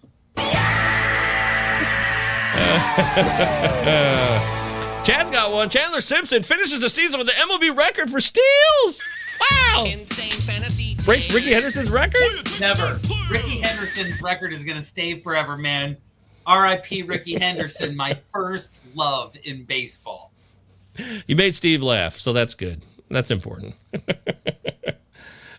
Chad's got one. Chandler Simpson finishes the season with the MLB record for steals. Wow. Insane fantasy takes. Breaks Ricky Henderson's record? Never. Ricky Henderson's record is going to stay forever, man. R.I.P. Ricky Henderson, my first love in baseball. You made Steve laugh, so that's good. That's important.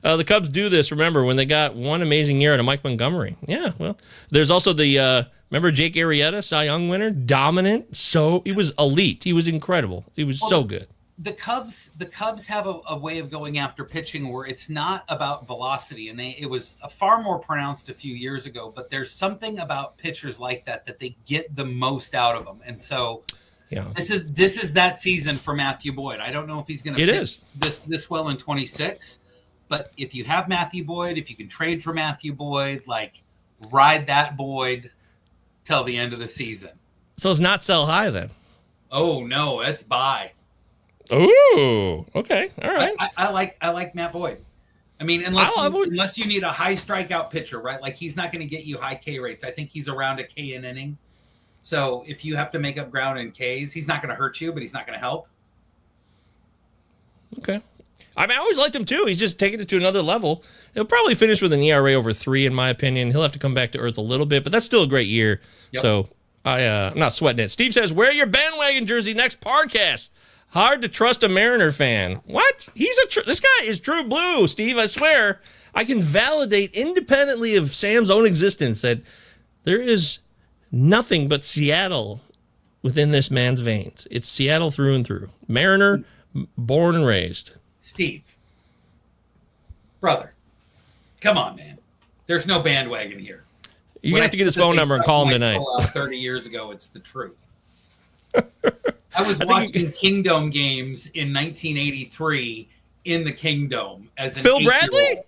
The Cubs do this, remember, when they got one amazing year out of Mike Montgomery. Yeah, well, there's also the, remember Jake Arrieta, Cy Young winner? Dominant. So he was elite. He was incredible. He was so good. The Cubs have a way of going after pitching where it's not about velocity, and it was far more pronounced a few years ago. But there's something about pitchers like that they get the most out of them, and so yeah, this is that season for Matthew Boyd. I don't know if he's going to pitch this well in 26, but if you have Matthew Boyd, if you can trade for Matthew Boyd, like ride that Boyd till the end of the season. So it's not sell high then. Oh no, it's buy. Ooh, okay, all right. I like Matt Boyd. I mean, unless you need a high strikeout pitcher, right? Like he's not going to get you high K rates. I think he's around a K an inning. So if you have to make up ground in Ks, he's not going to hurt you, but he's not going to help. Okay. I mean, I always liked him too. He's just taking it to another level. He'll probably finish with an ERA over 3, in my opinion. He'll have to come back to earth a little bit, but that's still a great year. Yep. So I'm not sweating it. Steve says, wear your bandwagon jersey next podcast. Hard to trust a Mariner fan. What? This guy is true blue, Steve, I swear. I can validate independently of Sam's own existence that there is nothing but Seattle within this man's veins. It's Seattle through and through. Mariner, born and raised. Steve, brother, come on, man. There's no bandwagon here. You're going to have to get his phone number and call him tonight. 30 years ago, it's the truth. I was watching Kingdom games in 1983 in the Kingdom as an Phil Bradley?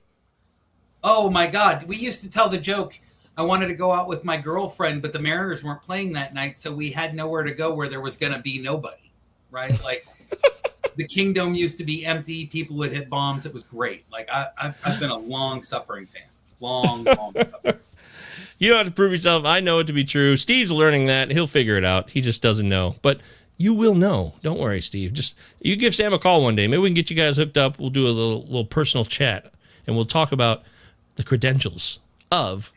Oh, my God. We used to tell the joke, I wanted to go out with my girlfriend, but the Mariners weren't playing that night, so we had nowhere to go where there was going to be nobody, right? Like, the Kingdom used to be empty. People would hit bombs. It was great. Like, I've been a long-suffering fan. Long suffering. You don't have to prove yourself. I know it to be true. Steve's learning that. He'll figure it out. He just doesn't know. But you will know. Don't worry, Steve. Just you give Sam a call one day. Maybe we can get you guys hooked up. We'll do a little personal chat, and we'll talk about the credentials of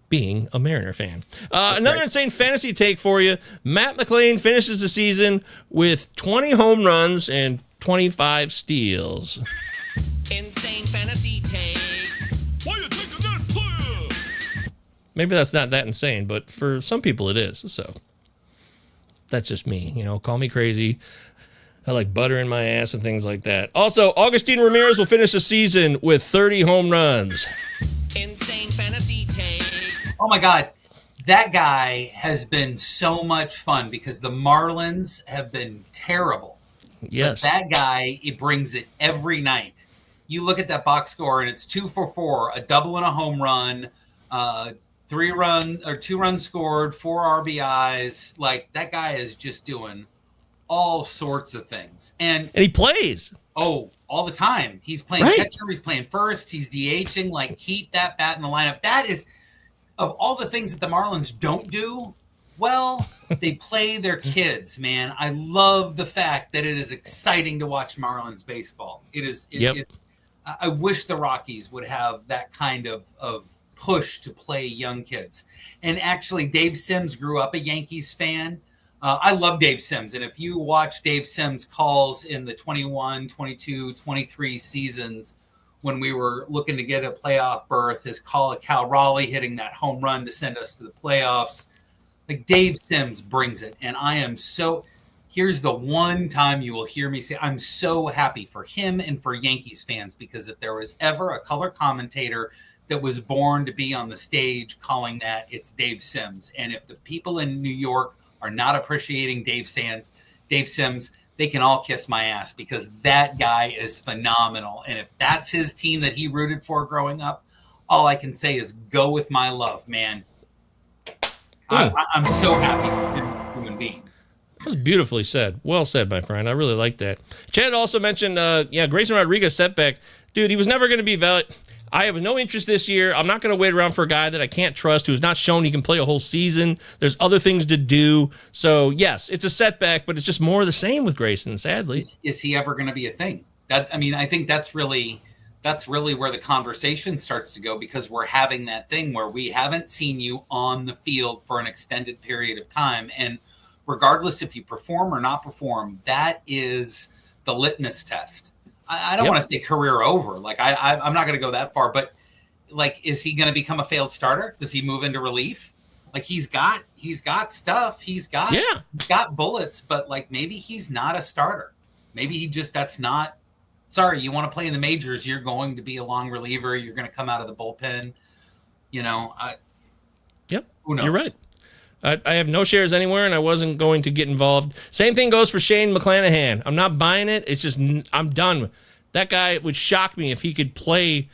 being a Mariner fan. Another insane fantasy take for you. Matt McLain finishes the season with 20 home runs and 25 steals. Insane fantasy takes. Why you taking that player? Maybe that's not that insane, but for some people it is. So that's just me. Call me crazy. I like butter in my ass and things like that. Also, Augustine Ramirez will finish the season with 30 home runs. Insane fantasy takes. Oh, my God. That guy has been so much fun because the Marlins have been terrible. Yes. But that guy, it brings it every night. You look at that box score, and it's 2 for 4, a double and a home run, 2 runs scored, 4 RBIs. Like, that guy is just doing all sorts of things. And he plays. Oh, all the time. He's playing catcher, he's playing first, he's DHing. Like, keep that bat in the lineup. That is, of all the things that the Marlins don't do, well, they play their kids, man. I love the fact that it is exciting to watch Marlins baseball. It is. I wish the Rockies would have that kind of push to play young kids. And actually, Dave Sims grew up a Yankees fan. I love Dave Sims. And if you watch Dave Sims' calls in the 21, 22, 23 seasons when we were looking to get a playoff berth, his call at Cal Raleigh hitting that home run to send us to the playoffs, like Dave Sims brings it. And I am so... Here's the one time you will hear me say, I'm so happy for him and for Yankees fans, because if there was ever a color commentator that was born to be on the stage calling that, it's Dave Sims. And if the people in New York are not appreciating Dave Sims, they can all kiss my ass, because that guy is phenomenal. And if that's his team that he rooted for growing up, all I can say is go with my love, man. I'm so happy for him, human being. That was beautifully said. Well said, my friend. I really like that. Chad also mentioned, Grayson Rodriguez setback. Dude, he was never going to be valid. I have no interest this year. I'm not going to wait around for a guy that I can't trust, who's not shown he can play a whole season. There's other things to do. So, yes, it's a setback, but it's just more of the same with Grayson, sadly. Is he ever going to be a thing? I think that's really where the conversation starts to go, because we're having that thing where we haven't seen you on the field for an extended period of time. And regardless if you perform or not perform, that is the litmus test. I don't want to say career over. Like, I'm not going to go that far, but like, is he going to become a failed starter? Does he move into relief? Like, he's got stuff. He's got bullets, but like, maybe he's not a starter. Maybe he just, that's not, sorry, you want to play in the majors, you're going to be a long reliever. You're going to come out of the bullpen. Who knows? You're right. I have no shares anywhere, and I wasn't going to get involved. Same thing goes for Shane McClanahan. I'm not buying it. It's just, I'm done. That guy would shock me if he could play,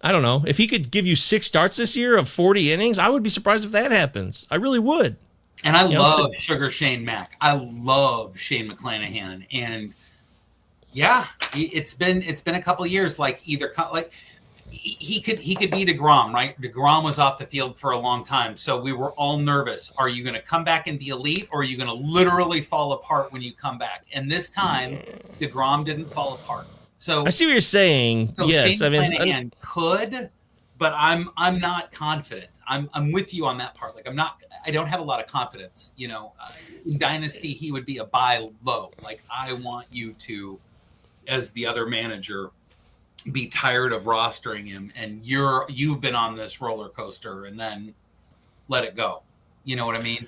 I don't know, if he could give you 6 starts this year of 40 innings. I would be surprised if that happens. I really would. And I love Sugar Shane Mack. I love Shane McClanahan. And yeah, it's been a couple of years. Like, either he could be DeGrom, right? DeGrom was off the field for a long time, so we were all nervous. Are you going to come back and be elite, or are you going to literally fall apart when you come back? And this time, DeGrom didn't fall apart. So I see what you're saying. So yes, Shane McClanahan could, but I'm not confident. I'm with you on that part. Like, I don't have a lot of confidence. In Dynasty, he would be a buy low. Like, I want you to, as the other manager, be tired of rostering him, and you've been on this roller coaster, and then let it go. You know what I mean?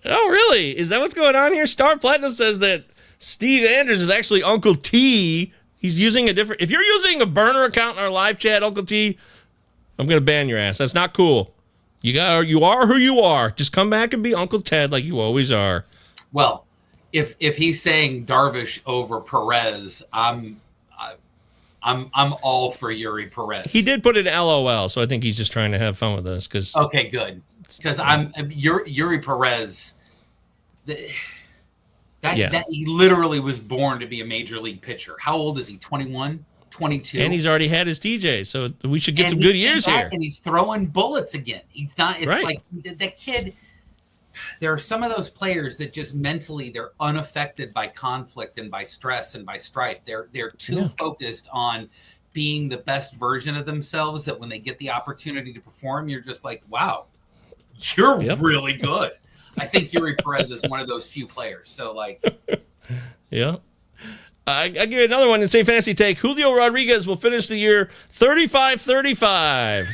Oh, really? Is that what's going on here? Star Platinum says that Steve Anders is actually Uncle T. He's using a different... If you're using a burner account in our live chat, Uncle T, I'm going to ban your ass. That's not cool. You are who you are. Just come back and be Uncle Ted like you always are. Well, if he's saying Darvish over Perez, I'm all for Yuri Perez. He did put an LOL, so I think he's just trying to have fun with us. Cause, okay, good. Because Yuri Perez... That he literally was born to be a major league pitcher. How old is he? 21, 22? And he's already had his TJ, so we should get some good years here. And he's throwing bullets again. He's not. It's right. Like that kid. There are some of those players that just mentally they're unaffected by conflict and by stress and by strife. They're too focused on being the best version of themselves that when they get the opportunity to perform, you're just like, wow, you're really good. I think Yuri Perez is one of those few players. So, like, yeah. I give you another one. Insane Fantasy Take. Julio Rodriguez will finish the year 35-35.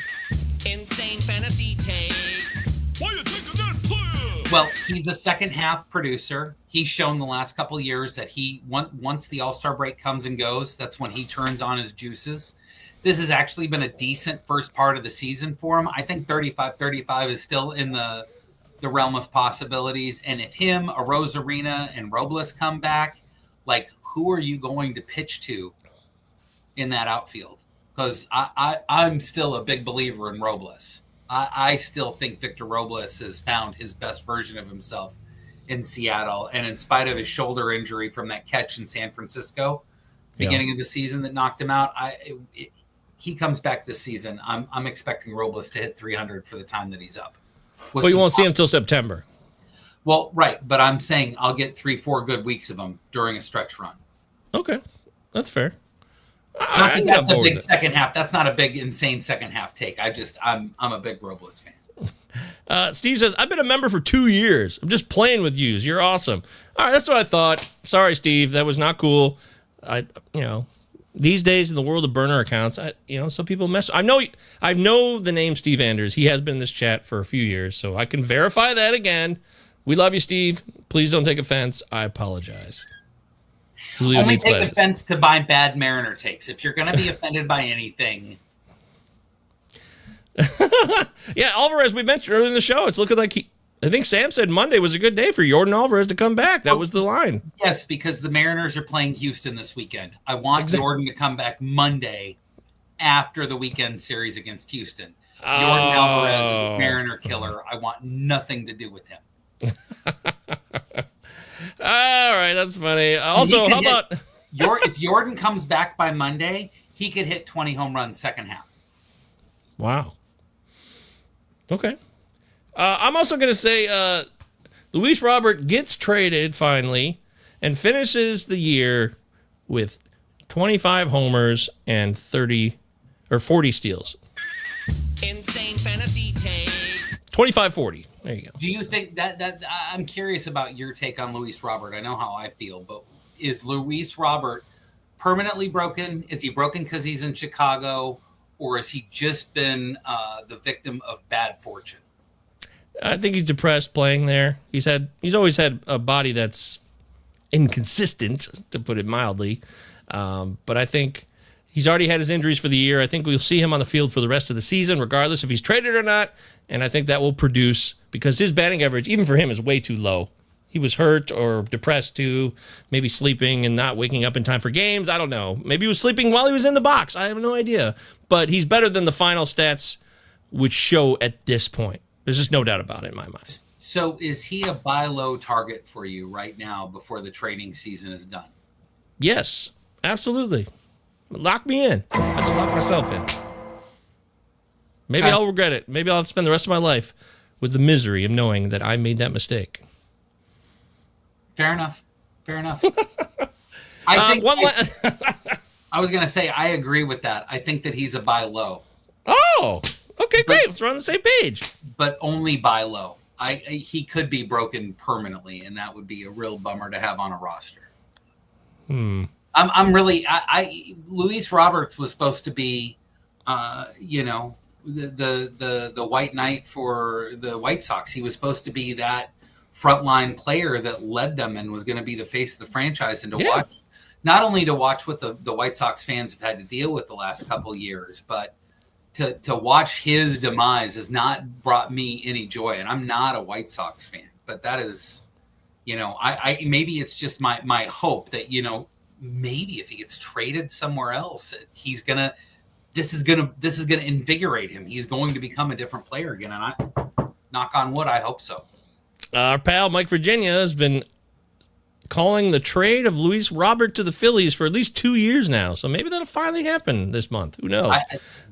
Insane Fantasy Takes. Why you taking that player? Well, he's a second half producer. He's shown the last couple of years that once the All-Star break comes and goes, that's when he turns on his juices. This has actually been a decent first part of the season for him. I think 35-35 is still in the realm of possibilities. And if him, Arozarena, and Robles come back, like, who are you going to pitch to in that outfield? Because I'm still a big believer in Robles. I still think Victor Robles has found his best version of himself in Seattle. And in spite of his shoulder injury from that catch in San Francisco, beginning of the season that knocked him out, he comes back this season. I'm expecting Robles to hit 300 for the time that he's up. But you won't see him until September. Well, right. But I'm saying I'll get 3-4 good weeks of him during a stretch run. Okay. That's fair. Not that that's a big second half. That's not a big, insane second half take. I'm a big Robles fan. Steve says, I've been a member for 2 years. I'm just playing with yous. You're awesome. All right. That's what I thought. Sorry, Steve. That was not cool. These days in the world of burner accounts, some people mess. I know the name Steve Anders. He has been in this chat for a few years, so I can verify that again. We love you, Steve. Please don't take offense. I apologize. Julio Only take lettuce. offense to my bad Mariner takes. If you're going to be offended by anything. Yeah, Alvarez, we mentioned earlier in the show, it's looking like I think Sam said Monday was a good day for Jordan Alvarez to come back. That was the line. Yes, because the Mariners are playing Houston this weekend. I want Jordan to come back Monday after the weekend series against Houston. Jordan Alvarez is a Mariner killer. I want nothing to do with him. All right, that's funny. Also, how about if Jordan comes back by Monday, he could hit 20 home runs second half. Wow. Okay. I'm also going to say Luis Robert gets traded finally and finishes the year with 25 homers and 40 steals. Insane Fantasy Takes. 25-40. There you go. Do you think that I'm curious about your take on Luis Robert? I know how I feel, but is Luis Robert permanently broken? Is he broken because he's in Chicago, or has he just been the victim of bad fortune? I think he's depressed playing there. He's always had a body that's inconsistent, to put it mildly. But I think he's already had his injuries for the year. I think we'll see him on the field for the rest of the season, regardless if he's traded or not. And I think that will produce, because his batting average, even for him, is way too low. He was hurt or depressed too, maybe sleeping and not waking up in time for games. I don't know. Maybe he was sleeping while he was in the box. I have no idea. But he's better than the final stats would show at this point. There's just no doubt about it in my mind. So is he a buy low target for you right now before the trading season is done? Yes, absolutely. Lock me in. I just locked myself in. Maybe I'll regret it. Maybe I'll have to spend the rest of my life with the misery of knowing that I made that mistake. Fair enough. I was going to say, I agree with that. I think that he's a buy low. Oh, okay, great. Let's run on the same page. But only buy low. He could be broken permanently, and that would be a real bummer to have on a roster. I'm really Luis Roberts was supposed to be, the white knight for the White Sox. He was supposed to be that frontline player that led them and was going to be the face of the franchise, and to watch, not only to watch what the White Sox fans have had to deal with the last couple of years, but to watch his demise has not brought me any joy. And I'm not a White Sox fan, but that is, I maybe it's just my hope that, maybe if he gets traded somewhere else, this is gonna invigorate him. He's going to become a different player again. And I, knock on wood, I hope so. Our pal Mike Virginia has been calling the trade of Luis Robert to the Phillies for at least 2 years now. So maybe that'll finally happen this month. Who knows?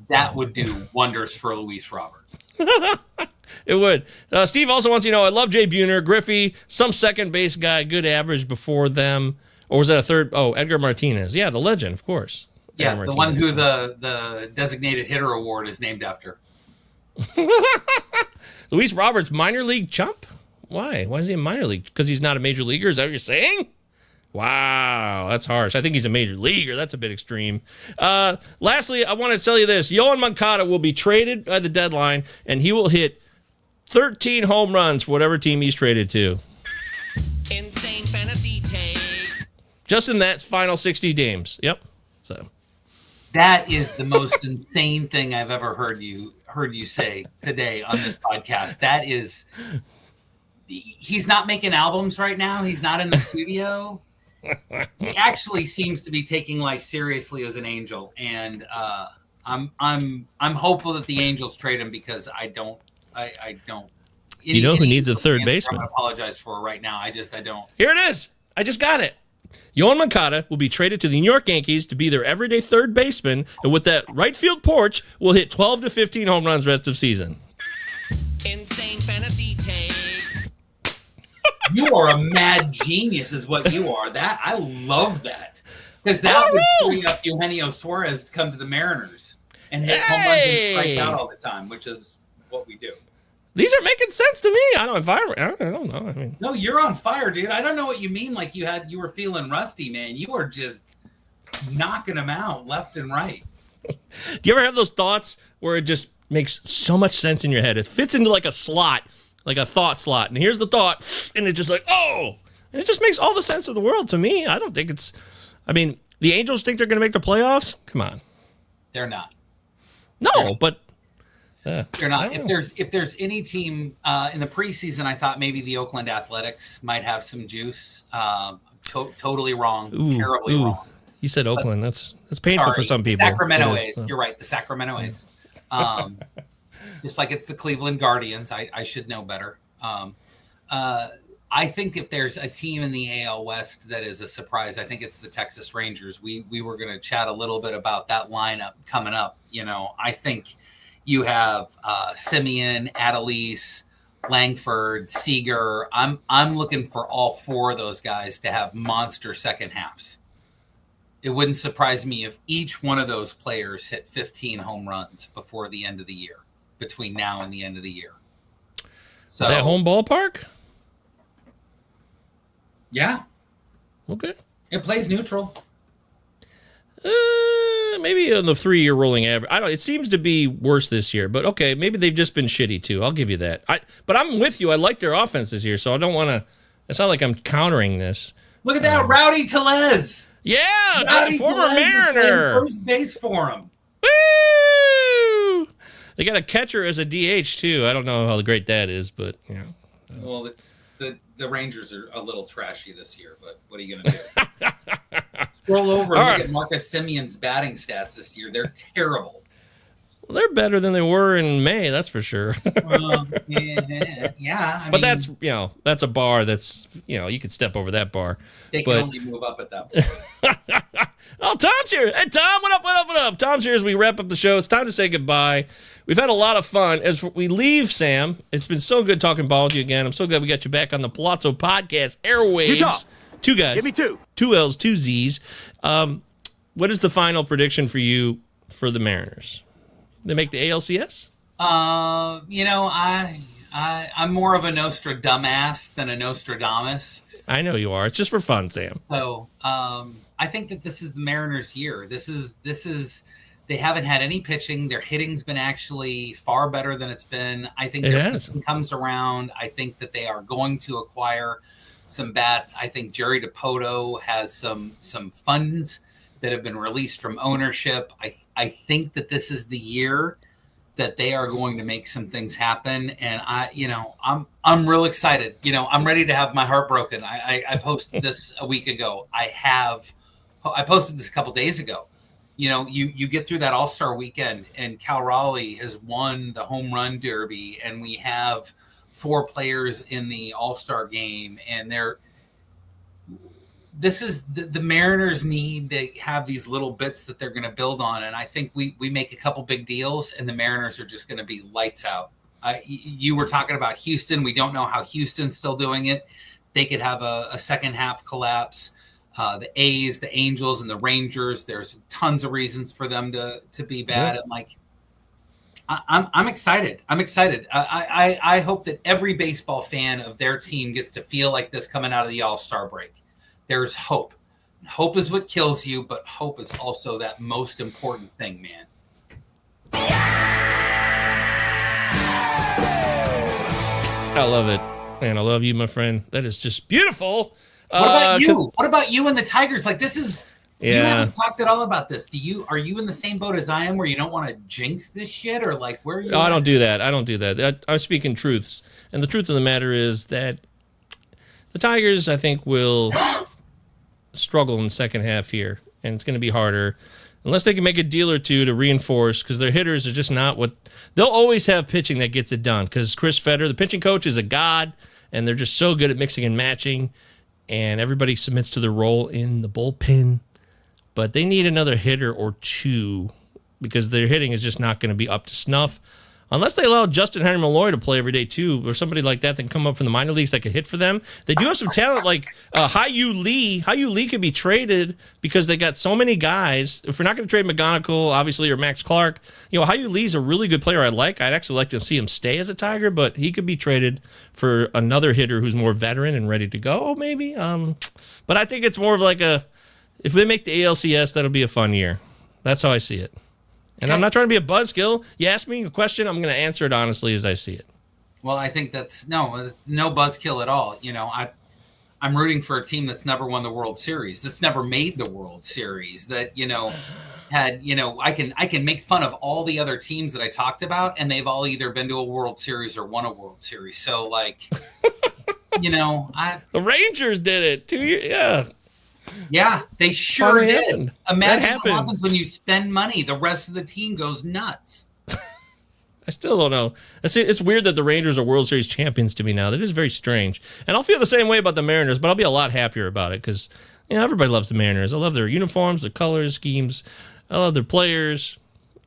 That would do wonders for Luis Robert. It would. Steve also wants, I love Jay Buhner, Griffey, some second base guy, good average before them. Or was that a third? Oh, Edgar Martinez. Yeah, the legend, of course. Yeah, the one who the designated hitter award is named after. Luis Roberts, minor league chump? Why? Why is he a minor league? Because he's not a major leaguer? Is that what you're saying? Wow, that's harsh. I think he's a major leaguer. That's a bit extreme. Lastly, I want to tell you this. Yohan Moncada will be traded by the deadline, and he will hit 13 home runs for whatever team he's traded to. Insane fantasy takes. Just in that final 60 games. Yep. So that is the most insane thing I've ever heard you say today on this podcast. That is, he's not making albums right now. He's not in the studio. He actually seems to be taking life seriously as an Angel, and I'm hopeful that the Angels trade him, because I don't. You know who needs a third baseman? I apologize for right now. I don't. Here it is. I just got it. Yohan Moncada will be traded to the New York Yankees to be their everyday third baseman, and with that right field porch, will hit 12 to 15 home runs rest of season. Insane fantasy takes. You are a mad genius, is what you are. That I love that, because that would free up Eugenio Suarez to come to the Mariners and hit home runs and strike out all the time, which is what we do. These are making sense to me. I don't know. I mean, no, you're on fire, dude. I don't know what you mean. Like you were feeling rusty, man. You are just knocking them out left and right. Do you ever have those thoughts where it just makes so much sense in your head? It fits into like a slot, like a thought slot. And here's the thought, and it's just like, oh, and it just makes all the sense of the world to me. I don't think it's. I mean, the Angels think they're going to make the playoffs. Come on, they're not. No, but. They're not. If there's any team in the preseason, I thought maybe the Oakland Athletics might have some juice. Totally wrong. Terribly wrong. You said Oakland. That's painful for some people. Sacramento A's. You're right. The Sacramento A's. Just like it's the Cleveland Guardians. I should know better. I think if there's a team in the AL West that is a surprise, I think it's the Texas Rangers. We were going to chat a little bit about that lineup coming up. I think you have Simeon, Adelise, Langford, Seager. I'm looking for all four of those guys to have monster second halves. It wouldn't surprise me if each one of those players hit 15 home runs before the end of the year, between now and the end of the year. So, is that home ballpark? Yeah. Okay. It plays neutral. Maybe on the 3-year rolling average. It seems to be worse this year, but okay, maybe they've just been shitty too. I'll give you that. But I'm with you. I like their offense this year, so I don't want to. It's not like I'm countering this. Look at that, Rowdy Tellez. Yeah, Rowdy former Tellez Mariner. First base for him. Woo! They got a catcher as a DH too. I don't know how great that is, but you know. Well, the Rangers are a little trashy this year, but what are you going to do? Scroll over and look at Marcus Simeon's batting stats this year. They're terrible. Well, they're better than they were in May, that's for sure. Yeah. But that's, that's a bar that's, you could step over that bar. They can only move up at that point. Oh, Tom's here. Hey, Tom, what up? Tom's here as we wrap up the show. It's time to say goodbye. We've had a lot of fun. As we leave, Sam, it's been so good talking ball with you again. I'm so glad we got you back on the Palazzo Podcast airwaves. Utah. 2 guys. Give me 2. 2 L's, 2 Z's. What is the final prediction for you for the Mariners? They make the ALCS? I'm more of a Nostradumbass than a Nostradamus. I know you are. It's just for fun, Sam. So, I think that this is the Mariners' year. This is they haven't had any pitching. Their hitting's been actually far better than it's been. I think their pitching comes around. I think that they are going to acquire some bats. I think Jerry DiPoto has some funds that have been released from ownership. I think that this is the year that they are going to make some things happen. And I'm real excited. I'm ready to have my heart broken. I posted this a week ago. I posted this a couple days ago. You get through that All-Star weekend and Cal Raleigh has won the home run derby, and we have 4 players in the All-Star game, and the Mariners need to have these little bits that they're going to build on. And I think we make a couple big deals and the Mariners are just going to be lights out. You were talking about Houston. We don't know how Houston's still doing it. They could have a second half collapse. The A's, the Angels, and the Rangers, there's tons of reasons for them to be bad. And I'm excited. I'm excited. I hope that every baseball fan of their team gets to feel like this coming out of the All-Star break. There's hope. Hope is what kills you, but hope is also that most important thing, man. I love it. Man, I love you, my friend. That is just beautiful. What about you? What about you and the Tigers? Like, this is... Yeah. You haven't talked at all about this. Are you in the same boat as I am where you don't want to jinx this shit? Or like, where are you? No, I don't do that. I speak in truths. And the truth of the matter is that the Tigers, I think, will struggle in the second half here. And it's going to be harder. Unless they can make a deal or two to reinforce, because their hitters are just not what... They'll always have pitching that gets it done, because Chris Fetter, the pitching coach, is a god, and they're just so good at mixing and matching, and everybody submits to their role in the bullpen. But they need another hitter or two, because their hitting is just not going to be up to snuff. Unless they allow Justin Henry Malloy to play every day, too, or somebody like that can come up from the minor leagues that could hit for them. They do have some talent, like Hyu Lee. Hyu Lee could be traded because they got so many guys. If we're not going to trade McGonigal, obviously, or Max Clark, Hyu Lee's a really good player I'd actually like to see him stay as a Tiger, but he could be traded for another hitter who's more veteran and ready to go, maybe. But I think it's more of like if they make the ALCS, that'll be a fun year. That's how I see it. And I'm not trying to be a buzzkill. You ask me a question, I'm going to answer it honestly as I see it. Well, I think that's no buzzkill at all. I'm rooting for a team that's never won the World Series, that's never made the World Series, that, I can make fun of all the other teams that I talked about, and they've all either been to a World Series or won a World Series. So, the Rangers did it 2 years. Yeah. Yeah, they sure did. Happened. Imagine what happens when you spend money. The rest of the team goes nuts. I still don't know. It's weird that the Rangers are World Series champions to me now. That is very strange. And I'll feel the same way about the Mariners, but I'll be a lot happier about it because everybody loves the Mariners. I love their uniforms, their colors, schemes. I love their players.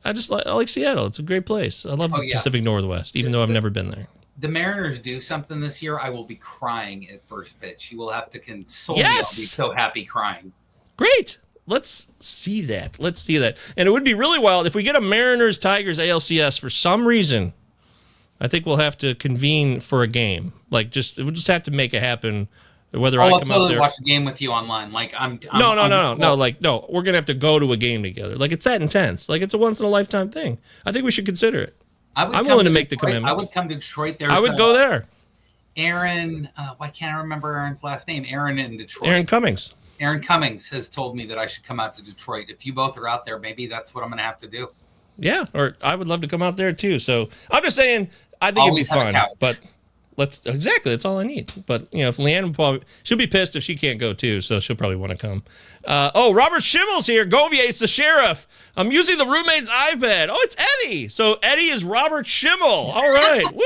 I like Seattle. It's a great place. I love the Pacific Northwest, even though I've never been there. The Mariners do something this year, I will be crying at first pitch. You will have to console me. Yes! I'll be so happy crying. Great. Let's see that. And it would be really wild if we get a Mariners-Tigers ALCS for some reason. I think we'll have to convene for a game. We'll just have to make it happen. Whether I come totally out there, watch a game with you online. No. We're gonna have to go to a game together. It's that intense. It's a once in a lifetime thing. I think we should consider it. I'm willing to make the commitment. I would come to Detroit. I would go there. Aaron, why can't I remember Aaron's last name? Aaron in Detroit. Aaron Cummings. Aaron Cummings has told me that I should come out to Detroit. If you both are out there, maybe that's what I'm going to have to do. Yeah, or I would love to come out there too. So I'm just saying, I think it'd be fun. But that's all I need. But if Leanne she'll be pissed if she can't go too, so she'll probably want to come. Robert Schimmel's here. Govier's the sheriff. I'm using the roommate's iPad. Oh, it's Eddie. So Eddie is Robert Schimmel. All right. Woohoo!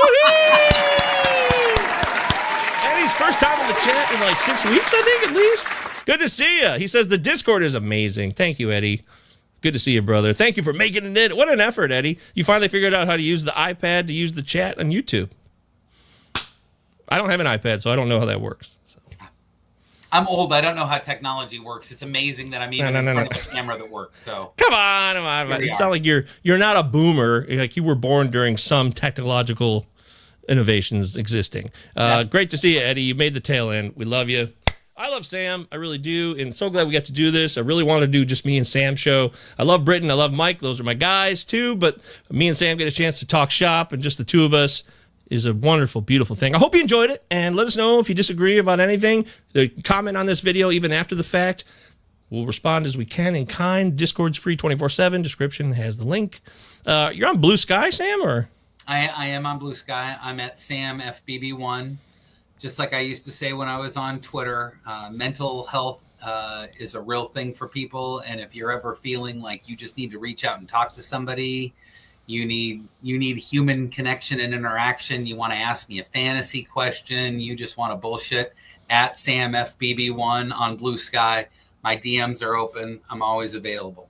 Eddie's first time in the chat in 6 weeks, I think, at least. Good to see you. He says the Discord is amazing. Thank you, Eddie. Good to see you, brother. Thank you for making it. What an effort, Eddie. You finally figured out how to use the iPad to use the chat on YouTube. I don't have an iPad, so I don't know how that works. So. I'm old. I don't know how technology works. It's amazing that I'm even in front of a camera that works. So come on. It's not like you're not a boomer. Like you were born during some technological innovations existing. Great to see you, Eddie. You made the tail end. We love you. I love Sam. I really do. And so glad we got to do this. I really want to do just me and Sam show. I love Britton. I love Mike. Those are my guys too. But me and Sam get a chance to talk shop, and just the two of us is a wonderful, beautiful thing. I hope you enjoyed it. And let us know if you disagree about anything. Comment on this video even after the fact. We'll respond as we can in kind. Discord's free 24/7. Description has the link. You're on Blue Sky, Sam, or? I am on Blue Sky. I'm at SamFBB1. Just like I used to say when I was on Twitter, mental health is a real thing for people. And if you're ever feeling like you just need to reach out and talk to somebody, you need human connection and interaction. You want to ask me a fantasy question. You just want to bullshit, at SamFBB1 on Blue Sky. My DMs are open. I'm always available.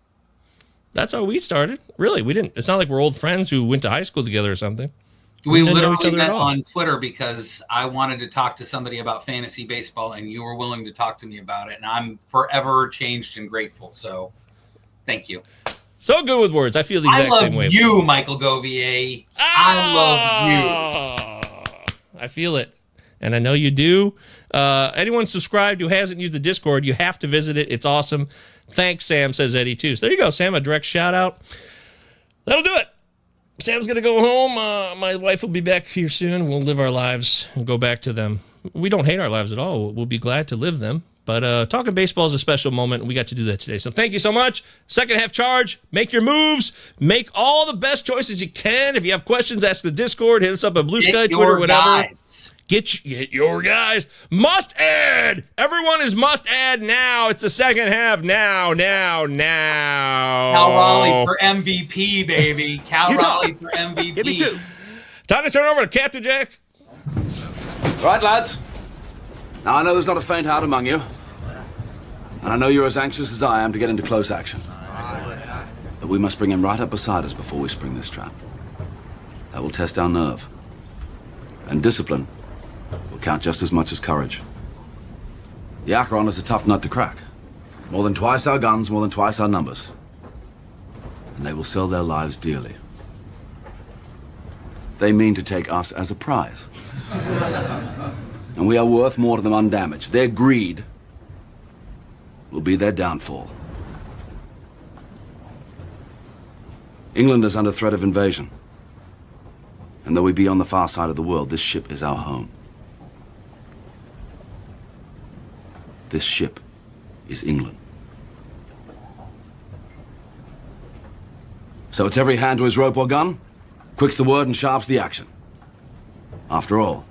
That's how we started. Really, we didn't. It's not like we're old friends who went to high school together or something. We literally met on Twitter because I wanted to talk to somebody about fantasy baseball, and you were willing to talk to me about it. And I'm forever changed and grateful. So thank you. So good with words. I feel the exact same way. I love you, Michael Govier. I love you. I feel it. And I know you do. Anyone subscribed who hasn't used the Discord, you have to visit it. It's awesome. Thanks, Sam, says Eddie, too. So there you go, Sam, a direct shout out. That'll do it. Sam's going to go home. My wife will be back here soon. We'll live our lives and go back to them. We don't hate our lives at all. We'll be glad to live them. But talking baseball is a special moment, and we got to do that today. So thank you so much. Second half charge. Make your moves. Make all the best choices you can. If you have questions, ask the Discord. Hit us up at Blue Sky, Twitter, whatever. Get your guys. Must add. Everyone is must add now. It's the second half now. Cal Raleigh for MVP, baby. Cal Raleigh for MVP. Give me two. Time to turn over to Captain Jack. Right, lads. Now, I know there's not a faint heart among you. And I know you're as anxious as I am to get into close action. But we must bring him right up beside us before we spring this trap. That will test our nerve. And discipline will count just as much as courage. The Acheron is a tough nut to crack. More than twice our guns, more than twice our numbers. And they will sell their lives dearly. They mean to take us as a prize. And we are worth more to them undamaged. Their greed will be their downfall. England is under threat of invasion. And though we be on the far side of the world, this ship is our home. This ship is England. So it's every hand to his rope or gun, quick's the word and sharp's the action. After all,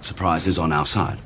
surprise is on our side.